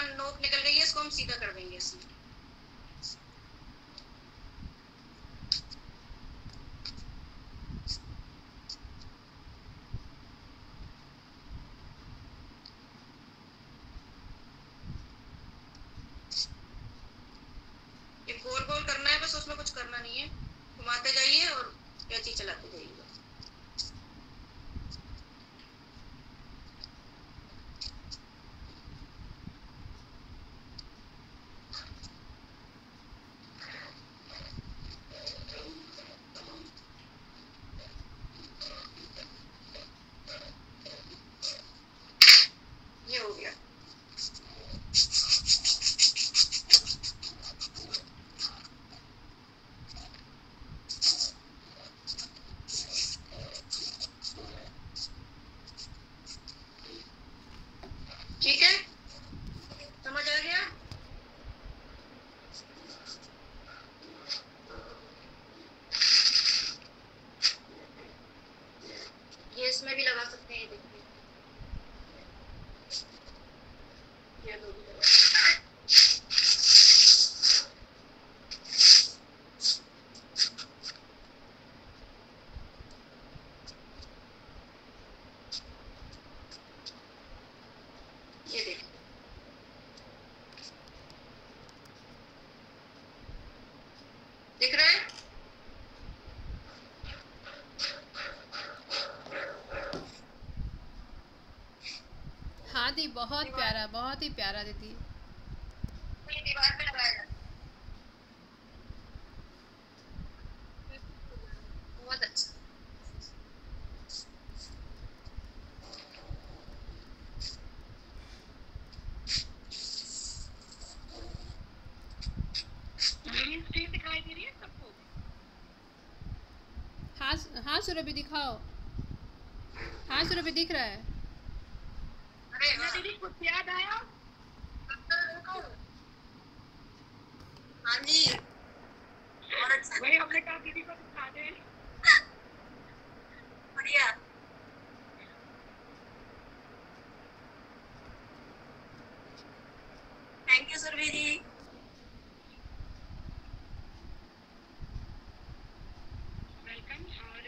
यहाँ नोक निकल गई है, इसको हम सीधा कर देंगे इसमें। ये गोल गोल करना है बस, उसमें कुछ करना नहीं है, घुमाते जाइए और कैंची चलाते जाइए। ये हो गया। ठीक है, समझ आ गया? ये इसमें भी लगा सकते हैं, ये देखिए, ये दो भी लगा। ये देखिए, दिख रहा है? हाँ दी, बहुत प्यारा, बहुत ही प्यारा दीदी। ये दीवार पे लगाया जाता है। बहुत अच्छा। मेरी स्क्रीन दिखाई दे रही है सबको? हाँ हाँ सुरभि दिखाओ। हाँ सुरभि दिख रहा है। अरे ना दीदी कुछ याद आया? हाँ जी, और अच्छा, वही हमने कहा दीदी को दिखा दे। बढ़िया। Thank you Surabhi ji. Welcome. और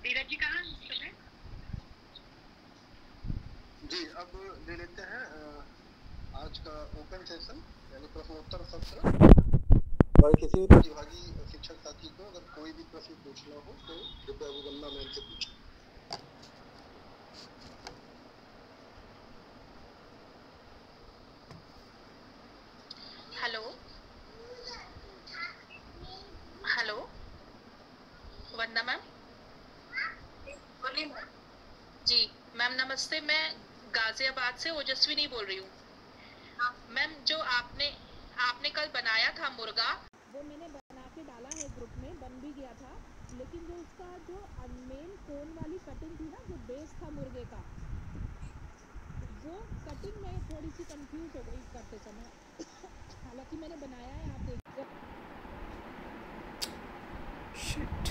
धीरज जी कहाँ है? जी, अब ले लेते हैं आज का ओपन सेशन यानी प्रश्नोत्तर सत्र। और किसी भी प्रतिभागी शिक्षक साथी को अगर कोई भी प्रश्न पूछना हो तो कृपया वो वंदना मैम से पूछें। हेलो हेलो, वंदना मैम। बोलिए मैम। जी मैम नमस्ते, मैं गाजियाबाद से ओजस्विनी बोल रही हूँ। मैम जो आपने आपने कल बनाया था मुर्गा, वो मैंने बना के डाला है ग्रुप में, बन भी गया था, लेकिन जो उसका जो मेन कोन वाली कटिंग थी ना, जो बेस था मुर्गे का, वो कटिंग में थोड़ी सी कंफ्यूज हो गई करते समय। हालांकि मैंने बनाया है, आप देखिए। शिट।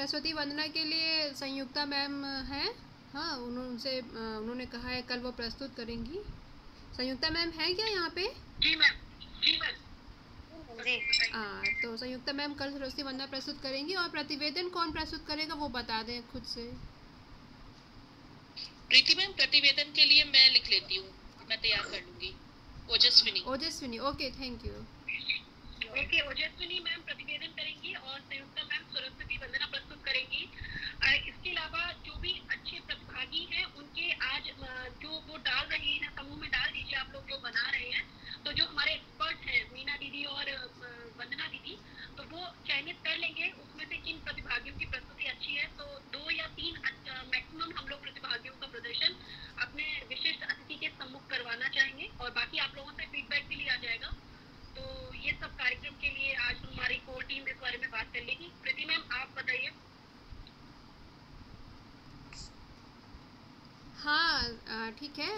सरस्वती वंदना के लिए संयुक्ता मैम हैं। हाँ, उन्होंने कहा है कल वो प्रस्तुत करेंगी। संयुक्ता मैम है क्या यहाँ पे? जी मैम, जी मैम। तो संयुक्ता मैम कल सरस्वती वंदना प्रस्तुत करेंगी। और प्रतिवेदन कौन प्रस्तुत करेगा वो बता दें खुद से। प्रीति मैम, प्रतिवेदन के लिए मैं लिख लेती हूँ, मैं तैयार कर लूंगी। Ojaswini, okay, thank you. Okay, Ojaswini ma'am प्रतिवेदन करेंगी और संयुक्ता मैम सरस्वती वंदना प्रस्तुत करेंगी। इसके अलावा जो भी अच्छे प्रतिभागी हैं उनके आज जो वो डाल रहे हैं, समूह में डाल दीजिए आप लोग जो बना रहे हैं। तो जो हमारे एक्सपर्ट हैं मीना दीदी और वंदना दीदी, तो वो चयनित कर लेंगे उसमें से किन प्रतिभागियों की प्रस्तुति अच्छी है। तो 2 या 3 मैक्सिमम हम लोग प्रतिभागियों का प्रदर्शन अपने विशिष्ट अतिथि के सम्मुख करवाना चाहेंगे और बाकी आप लोगों से फीडबैक भी लिया जाएगा। तो ये सब कार्यक्रम के लिए आज हमारी कोर टीम इस बारे में बात कर लेगी। प्रीति मैम, आप बताइए। हाँ, ठीक है।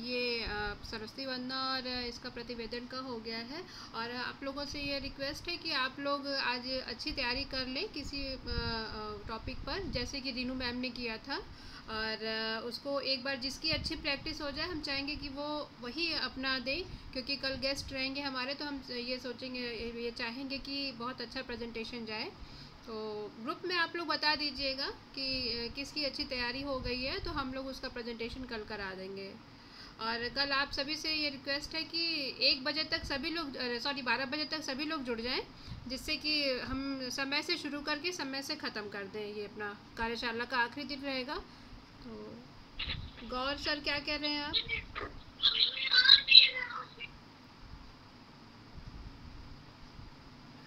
ये सरस्वती वंदना और इसका प्रतिवेदन का हो गया है और आप लोगों से ये रिक्वेस्ट है कि आप लोग आज अच्छी तैयारी कर लें किसी टॉपिक पर, जैसे कि रीनू मैम ने किया था। और उसको एक बार जिसकी अच्छी प्रैक्टिस हो जाए, हम चाहेंगे कि वो वही अपना दे, क्योंकि कल गेस्ट रहेंगे हमारे, तो हम ये सोचेंगे, ये चाहेंगे कि बहुत अच्छा प्रेजेंटेशन जाए। तो ग्रुप में आप लोग बता दीजिएगा कि किसकी अच्छी तैयारी हो गई है, तो हम लोग उसका प्रेजेंटेशन कल करा देंगे। और कल आप सभी से ये रिक्वेस्ट है कि 1 बजे तक सभी लोग 12 बजे तक सभी लोग जुड़ जाएं, जिससे कि हम समय से शुरू करके समय से ख़त्म कर दें। ये अपना कार्यशाला का आखिरी दिन रहेगा। तो गौर सर क्या कह रहे हैं आप?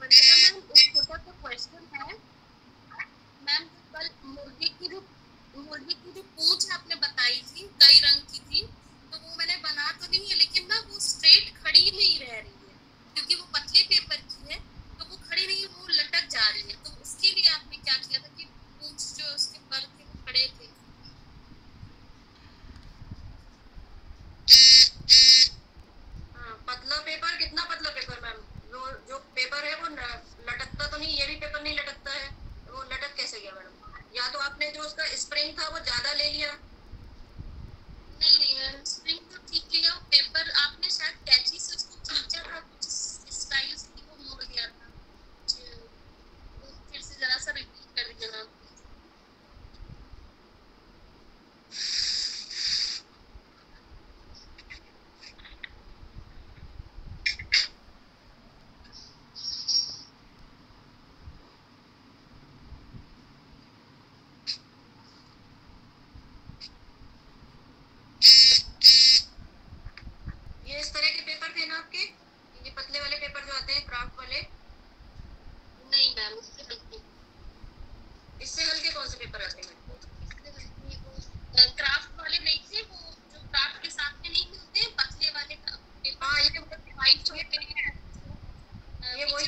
मैम, एक छोटा सा क्वेश्चन है मैम। कल मुर्गी की जो पूंछ आपने बताई थी, कई रंग की थी, तो वो मैंने बना तो नहीं है, लेकिन ना वो स्ट्रेट खड़ी नहीं रह रही है, क्योंकि वो पतले पेपर की है, तो वो खड़ी नहीं, वो लटक जा रही है। तो उसके लिए आपने क्या किया था कि पूंछ जो उसके पर थे वो खड़े थे? पतला पेपर, कितना पतला पेपर मैम? जो पेपर है वो लटकता तो नहीं, ये भी पेपर नहीं लटकता है, वो लटक कैसे गया मैडम? या तो आपने जो उसका स्प्रिंग था वो ज्यादा ले लिया। नहीं, स्प्रिंग तो ठीक लिया, पेपर आपने शायद कैंची से उसको खींचा था कुछ स्टाइल से, वो मुड़ गया था। वो फिर से जरा सा रिपीट कर दीजिए मैम। इससे हल्के कौन से पेपर आते हैं? क्राफ्ट वाले नहीं थे, वो जो क्राफ्ट के साथ में नहीं मिलते, पतले वाले पेपर। हाँ, ये वाइट छोटे हैं, ये वही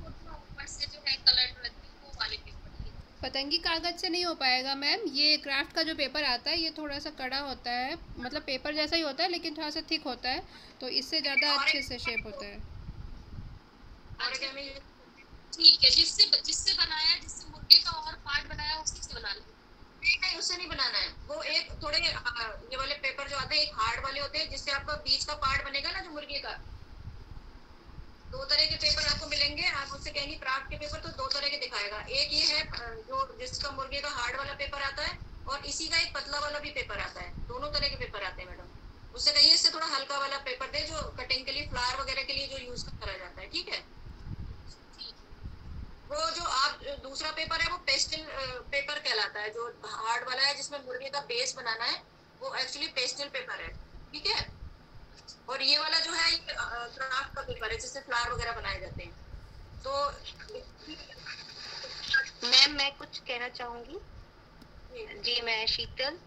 ऊपर से जो है कलर रहती है, वो वाले पेपर। पतंगी कागज से नहीं हो पाएगा मैम। ये क्राफ्ट का जो पेपर आता है ये थोड़ा सा कड़ा होता है, मतलब पेपर जैसा ही होता है लेकिन थोड़ा सा थिक होता है, तो इससे ज़्यादा अच्छे से शेप होता है। ठीक है, जिससे बनाया, जिससे मुर्गे का और पार्ट बनाया, उसी से बना लो। नहीं, उससे नहीं बनाना है। वो एक थोड़े ये वाले पेपर जो आते हैं, एक हार्ड वाले होते हैं, जिससे आपका बीच का पार्ट बनेगा ना जो मुर्गे का। 2 तरह के पेपर आपको मिलेंगे। आप उससे कहेंगे क्राफ्ट के पेपर, तो 2 तरह के दिखाएगा। एक ये है जो जिसका मुर्गे का हार्ड वाला पेपर आता है, और इसी का एक पतला वाला भी पेपर आता है। दोनों तरह के पेपर आते हैं मैडम। उससे कहिए इससे थोड़ा हल्का वाला पेपर दे, जो कटिंग के लिए, फ्लावर वगैरह के लिए जो यूज करा जाता है। ठीक है, वो जो आप दूसरा पेपर है वो पेस्टल पेपर कहलाता है। जो हार्ड वाला है जिसमें मुर्गे का बेस बनाना है, वो एक्चुअली पेस्टल पेपर है। ठीक है, और ये वाला जो है ये क्राफ्ट का पेपर है, जिससे फ्लावर वगैरह बनाए जाते हैं। तो मैम मैं कुछ कहना चाहूंगी। जी, मैं शीतल।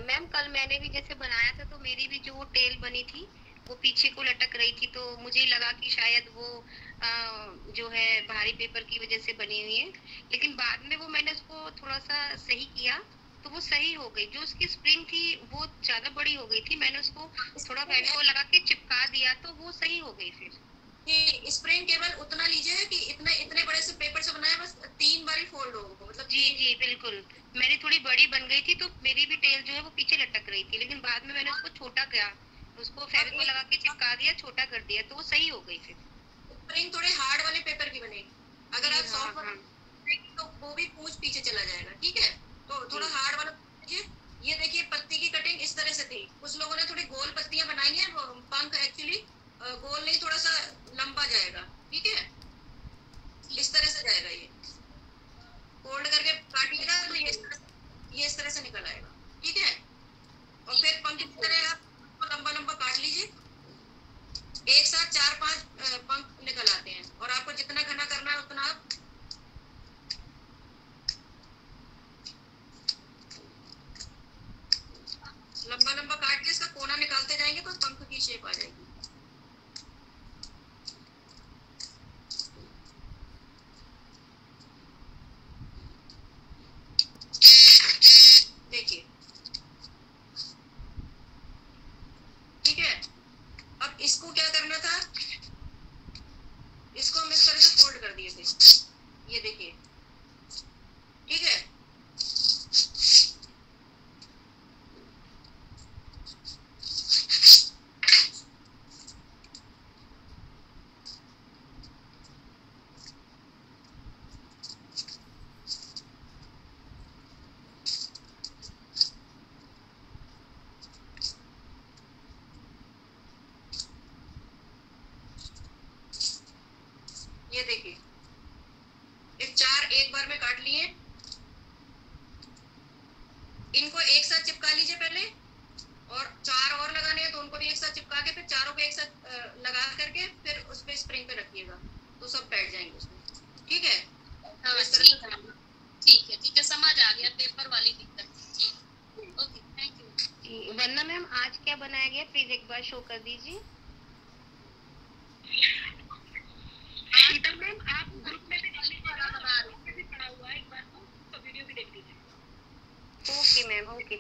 मैम कल मैंने भी जैसे बनाया था, तो मेरी भी जो टेल बनी थी वो पीछे को लटक रही थी, तो मुझे लगा कि शायद वो जो है भारी पेपर की वजह से बनी हुई है, लेकिन बाद में वो मैंने उसको थोड़ा सा सही किया तो वो सही हो गई। जो उसकी स्प्रिंग थी वो ज्यादा बड़ी हो गई थी, मैंने उसको थोड़ा फेविकोल लगा के चिपका दिया तो वो सही हो गई फिर। कि स्प्रिंग केवल उतना लीजिए कि इतने बड़े से पेपर से बनाया, बस 3 बार ही फोल्ड हो, मतलब जी जी बिल्कुल। मेरी थोड़ी बड़ी बन गई थी तो मेरी भी टेल जो है वो पीछे लटक रही थी, लेकिन बाद में मैंने उसको छोटा किया, उसको फेविकोल लगा के चिपका दिया, छोटा कर दिया तो वो सही हो गई। फिर स्प्रिंग थोड़े हार्ड वाले पेपर की बनेगी, अगर आप सॉफ्ट वाला तो वो भी पूंछ पीछे चला जाएगा, ठीक है। तो थोड़ा हार्ड वाला लीजिए। ये देखिए पत्ती की कटिंग इस तरह से थी, कुछ लोगों ने थोड़ी गोल पत्तियां बनाई हैं, पंख एक्चुअली गोल नहीं, थोड़ा सा लंबा जाएगा, ठीक है, इस तरह से जाएगा। ये फोल्ड करके काटिएगा तो ये इस तरह से निकल आएगा, ठीक है। और फिर पंख की तरह आप लंबा लंबा काट लीजिए, एक साथ 4-5 पंख निकल आते हैं, और आपको जितना घना करना है उतना आप लंबा लंबा काट के इसका कोना निकालते जाएंगे तो पंख की शेप आ जाएगी। देखिए, ठीक है। अब इसको क्या करना था, इसको हम इस तरह से फोल्ड कर दिए थे, ये देखिए, ठीक है। ये देखिए, ये 4 एक बार में काट लिए, इनको एक साथ चिपका लीजिए पहले, और 4 और लगाने हैं तो उनको भी एक साथ चिपका के फिर चारों को एक साथ लगा करके फिर उस पे स्प्रिंग पे रखिएगा तो सब बैठ जाएंगे उसमें, ठीक है। ठीक है, समझ आ गया पेपर वाली दिक्कत। Okay, thank you. वरना मैम आज क्या बनाया गया प्लीज एक बार शो कर दीजिए। मैम आप ग्रुप में भी डाल लीजिए, ग्रुप में भी पड़ा हुआ है, एक बार तो वीडियो भी देख लीजिए। Okay ma'am, okay.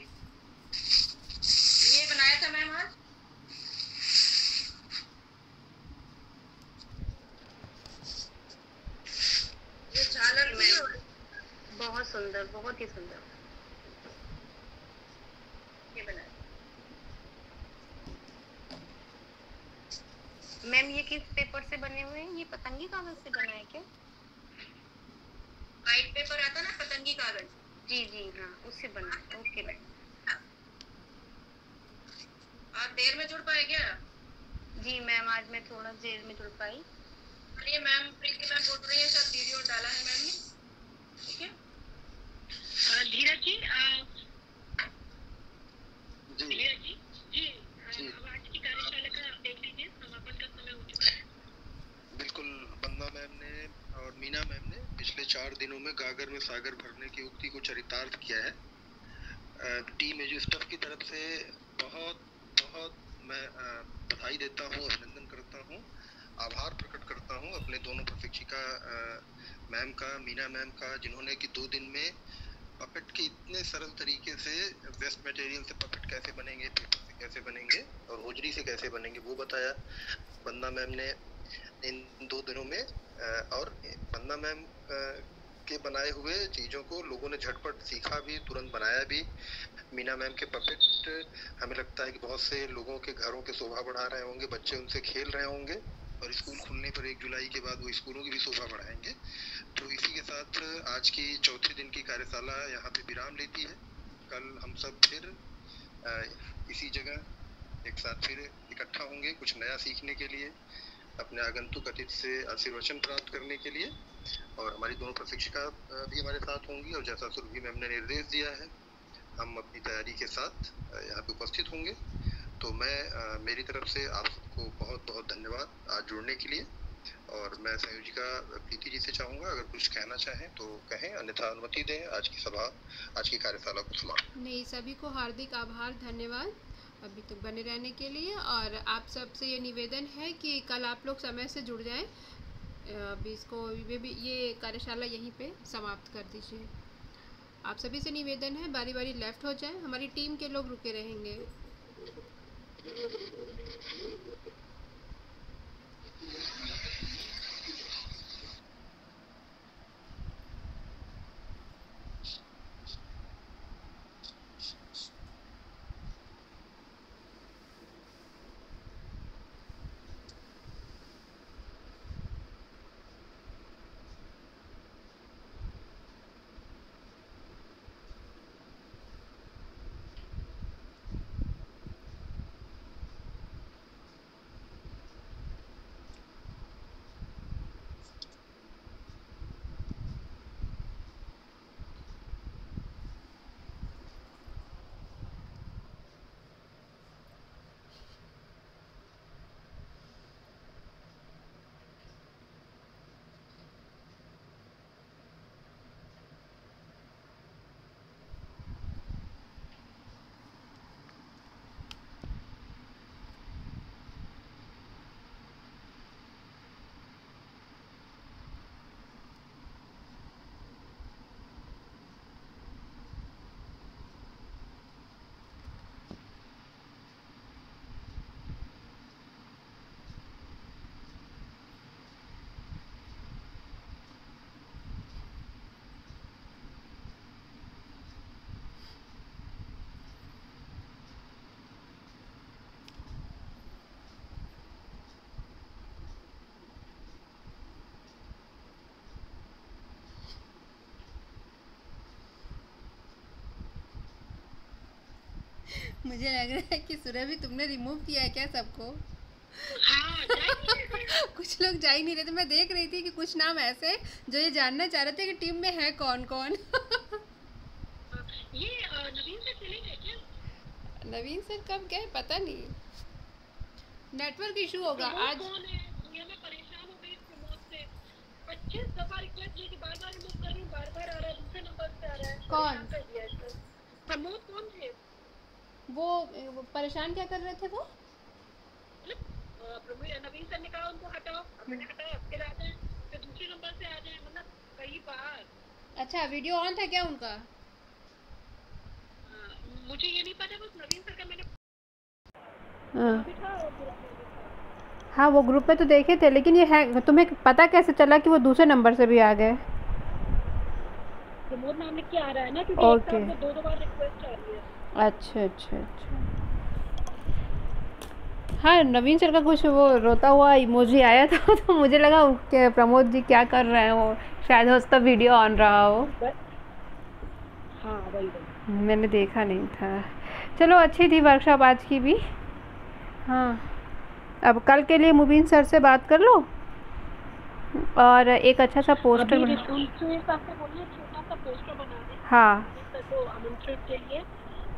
ये बनाया था मैम आज, ये झालर मैम बहुत सुंदर, बहुत ही सुंदर ये बनाया। मैम ये किस पेपर से बने हुए हैं? ये पतंगी कागज से बना है क्या? वाइट पेपर आता ना, पतंगी कागज। जी जी हाँ, उससे बना है। Okay ma'am. आप देर में जुड़ पाए क्या? जी मैम, आज मैं थोड़ा देर में जुड़ पाई। ये मैम प्रीति मैम बोल रही है, सब वीडियो डाला है मैम ने, ठीक है। धीरज जी, जी जी आज की कार्यशाला का देख लीजिए, समापन का समय हो चुका है। बिल्कुल, वंदना मैम ने और मीना मैम ने पिछले 4 दिनों में गागर में सागर भरने की उक्ति को चरितार्थ किया है। टीम एजू स्टाफ की तरफ से बहुत बहुत मैं बधाई देता हूँ, अभिनंदन करता हूँ, आभार प्रकट करता हूँ अपने दोनों प्रशिक्षिका मैम का, मीना मैम का, जिन्होंने कि 2 दिन में पपेट के इतने सरल तरीके से वेस्ट मटेरियल से पपेट कैसे बनेंगे, पेपर से कैसे बनेंगे और होजरी से कैसे बनेंगे वो बताया वंदना मैम ने इन 2 दिनों में। और वंदना मैम के बनाए हुए चीज़ों को लोगों ने झटपट सीखा भी, तुरंत बनाया भी। मीना मैम के पपेट हमें लगता है कि बहुत से लोगों के घरों के शोभा बढ़ा रहे होंगे, बच्चे उनसे खेल रहे होंगे और स्कूल खुलने पर 1 जुलाई के बाद वो स्कूलों की भी शोभा बढ़ाएंगे। तो इसी के साथ आज की चौथे दिन की कार्यशाला यहाँ पे विराम लेती है। कल हम सब फिर इसी जगह एक साथ फिर इकट्ठा होंगे कुछ नया सीखने के लिए, अपने आगंतुक अतिथि से आशीर्वचन प्राप्त करने के लिए। और हमारी दोनों प्रशिक्षिका भी हमारे साथ होंगी और जैसा सुरभि मैम ने निर्देश दिया है हम अपनी तैयारी के साथ यहाँ पे उपस्थित होंगे। तो मैं मेरी तरफ से आप सबको बहुत बहुत धन्यवाद आज जुड़ने के लिए। और मैं संयोजिका प्रीति जी से चाहूँगा अगर कुछ कहना चाहें तो कहें, अन्यथा अनुमति दें आज की सभा, आज की कार्यशाला को समाप्त। नहीं, सभी को हार्दिक आभार, धन्यवाद अभी तक बने रहने के लिए। और आप सबसे ये निवेदन है कि कल आप लोग समय से जुड़ जाएं। अभी इसको ये कार्यशाला यहीं पे समाप्त कर दीजिए। आप सभी से निवेदन है बारी बारी लेफ्ट हो जाएं, हमारी टीम के लोग रुके रहेंगे। मुझे लग रहा है कि सुरभि तुमने रिमूव किया है क्या सबको? हाँ, जा ही नहीं रहे। कुछ लोग जा ही नहीं रहे थे। मैं देख रही थी कि कुछ नाम ऐसे जो ये जानना चाह रहे थे कि टीम में है कौन कौन। ये नवीन से चले गए क्या? नवीन सर कब गए पता नहीं, नेटवर्क इशू होगा प्रमोद आज। कौन है? दुनिया में परेशान हो गई इस प्रमोद से। 25 दफा रिक्वेस्ट की, बार-बार रिमूव कर रही हूँ, बार-बार आ रहा है, दूसरे नंबर से आ रहा है। कौन? परेशान कर दिया इसको। प्रमोद कौन थे? वो परेशान क्या कर रहे थे वो? नवीन सर ने कहा उनको हटाओ, अब मैंने हटाया, फिर आ जाए, फिर दूसरे नंबर से आ जाए, मतलब कई बार। अच्छा, वीडियो ऑन था क्या उनका? मुझे ये नहीं पता, बस नवीन सर का मैंने हाँ। अभी था और ग्रुप में भी था। हाँ, वो ग्रुप में तो देखे थे, लेकिन ये है, तुम्हें पता कैसे चला कि वो दूसरे नंबर से भी आ गए? प्रमोद नाम लिख के आ रहा है ना, क्योंकि एक ओके। साथ में दो बार रिक्वेस्ट आ रही है। अच्छा अच्छा अच्छा। हाँ, नवीन सर का कुछ वो रोता हुआ इमोजी आया था तो मुझे लगा कि प्रमोद जी क्या कर रहे हैं, वो शायद उसका वीडियो ऑन रहा हो। हाँ, वही मैंने देखा नहीं था। चलो, अच्छी थी वर्कशॉप आज की भी। हाँ, अब कल के लिए मुबीन सर से बात कर लो और एक अच्छा सा पोस्टर बना। उनके साथ से बोलिए छोटा सा पोस्टर बना दें। हाँ, सर को आमंत्रित के लिए,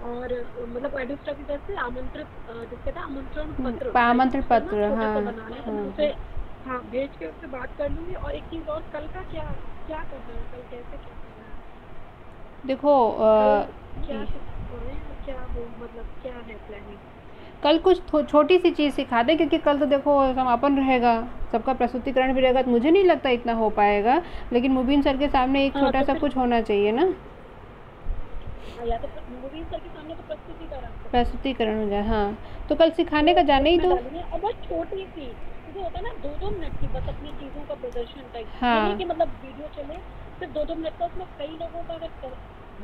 और मतलब एडिस्टर की तरफ से आमंत्रित, जिसके था आमंत्रण पत्र, आमंत्रण पत्र। छोटा हाँ सा बना लें, तो मैं उसे हाँ भेज के उससे बात कर लूँगी। और एक चीज़ और, कल का क्या क्या करना है, कल कैसे क्या करना है? देखो, क्या सिखाएं, क्या वो मतलब क्या है प्लानिंग? कल कुछ छोटी सी चीज़ सिखा दे, क्योंकि कल तो देखो समापन रहेगा, सबका प्रस्तुतिकरण भी रहेगा, तो मुझे नहीं लगता इतना हो पाएगा, लेकिन मुबीन सर के सामने एक छोटा सा कुछ होना चाहिए ना। या तो मुबीन सर के सामने तो प्रस्तुतिकरण हो जाए। हाँ, तो कल सिखाने का जाने ही दो। और बस छोटी सी, क्योंकि होता है ना 2-2 मिनट की, बस अपनी चीज़ों का प्रदर्शन टाइप। हाँ। नहीं कि मतलब वीडियो चले सिर्फ 2-2 मिनट का, उसमें कई लोगों का अगर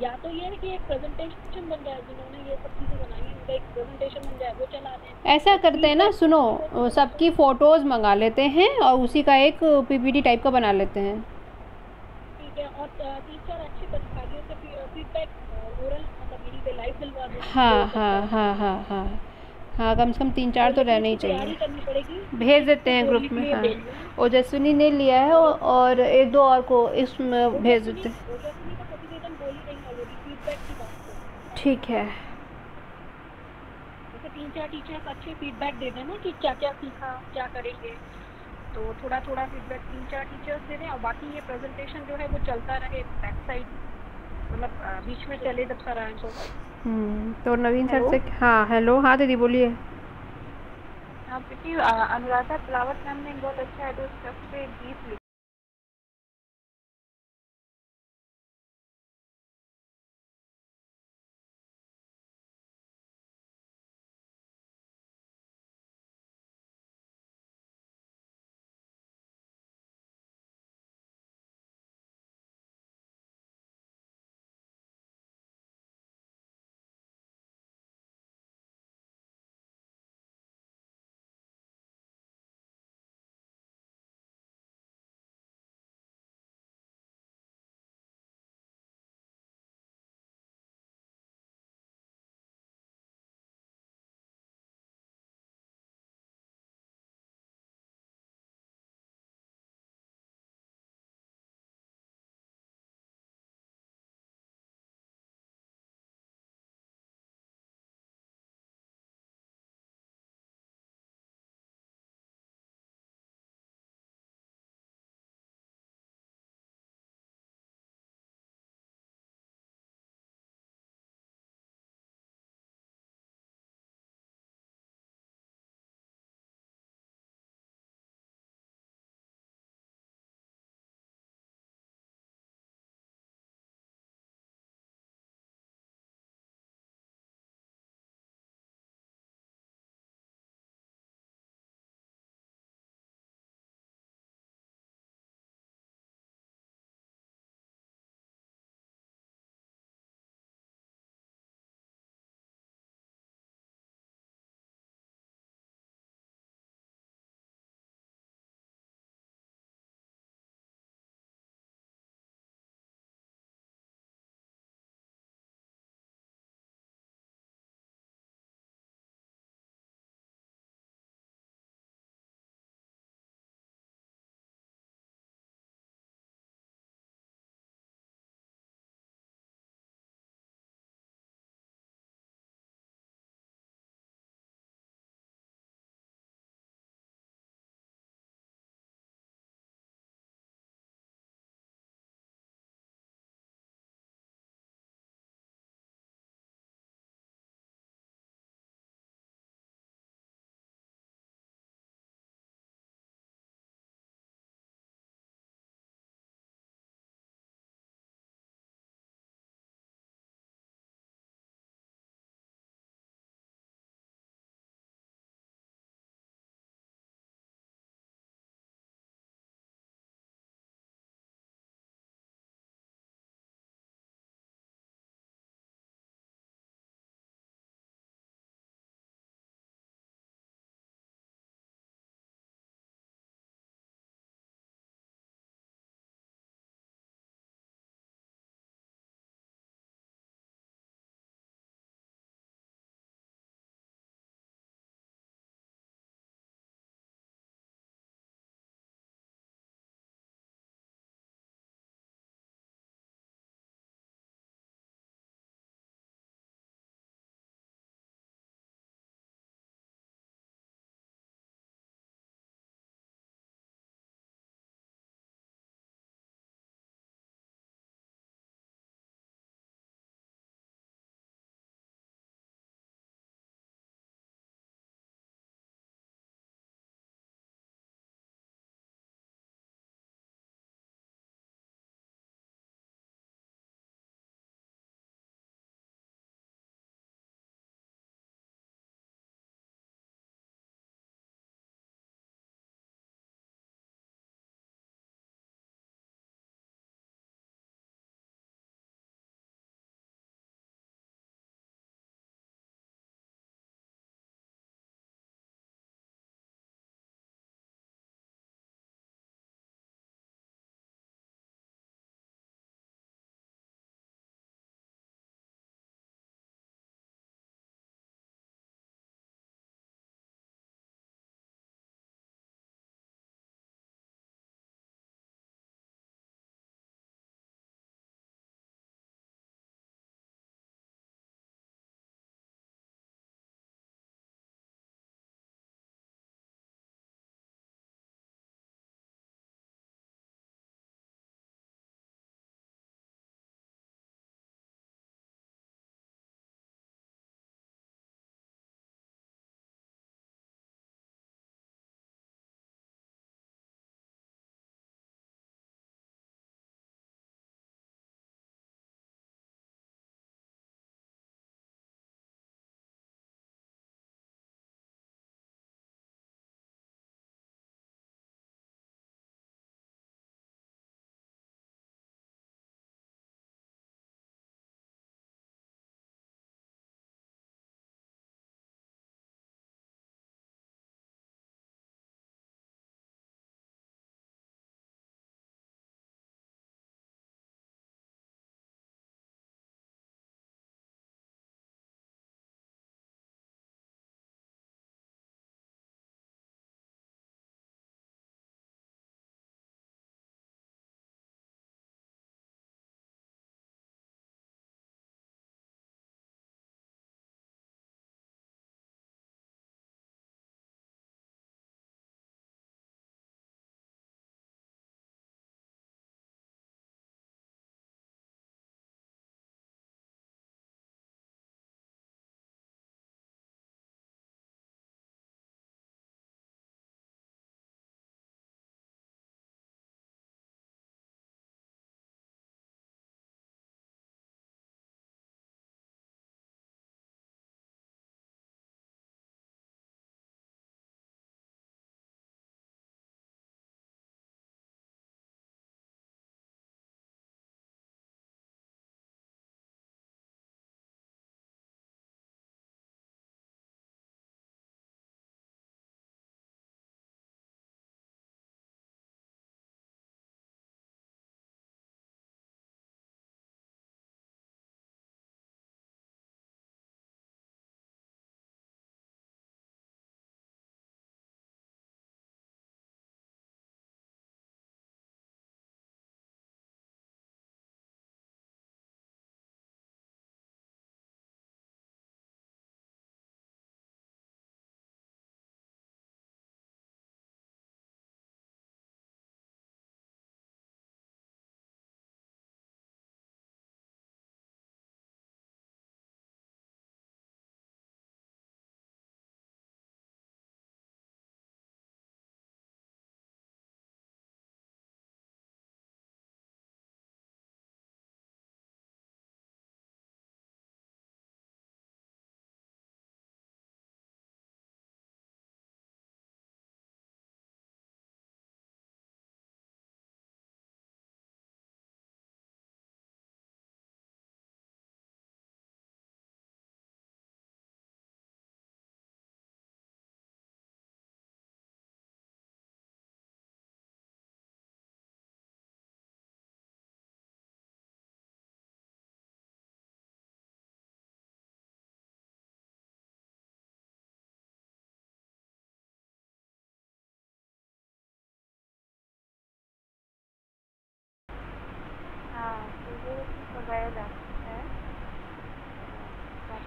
या तो ये है कि एक प्रेजेंटेशन बन जाए, जिन्होंने ये सब चीज़ें बनाई हैं उनका एक प्रेजेंटेशन बन जाए, वो चला दें। ऐसा करते हैं ना, सुनो, सबकी फ़ोटोज़ मंगा लेते हैं और उसी का एक पीपीटी टाइप का बना लेते हैं। ठीक है, और 3-4 अच्छे प्रतिभागियों से फीडबैक ओरल मतलब यहीं पे लाइव दिलवा दें। हाँ हाँ हाँ हाँ हाँ हाँ, कम से कम 3-4 तो रहने ही चाहिए। तैयारी करनी पड़ेगी, भेज देते हैं ग्रुप में। हाँ, ओजस्विनी ने लिया है और एक दो और को इसमें भेज देते हैं। ओजस्विनी का प्रतिवेदन बोल ही रही है ऑलरेडी, फीडबैक की बात करें। ठीक है। जैसे 3-4 टीचर्स अच्छे फीडबैक दे दें ना कि क्या क्या सीखा, क्या करेंगे, तो थोड़ा थोड़ा फीडबैक 3-4 टीचर्स दे दें, और बाकी ये प्रेजेंटेशन जो है वो चलता रहे बैक साइड, मतलब बीच में चले जब सर आए तो। तो नवीन सर से। हाँ, हेलो। हाँ दीदी, बोलिए। हाँ, क्योंकि अनुराधा तलावत मैम ने बहुत अच्छा है, तो उससे गीत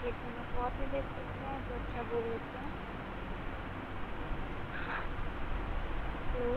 एक मिनट और भी देख सकते हैं तो अच्छा बोल लेते हैं। हेलो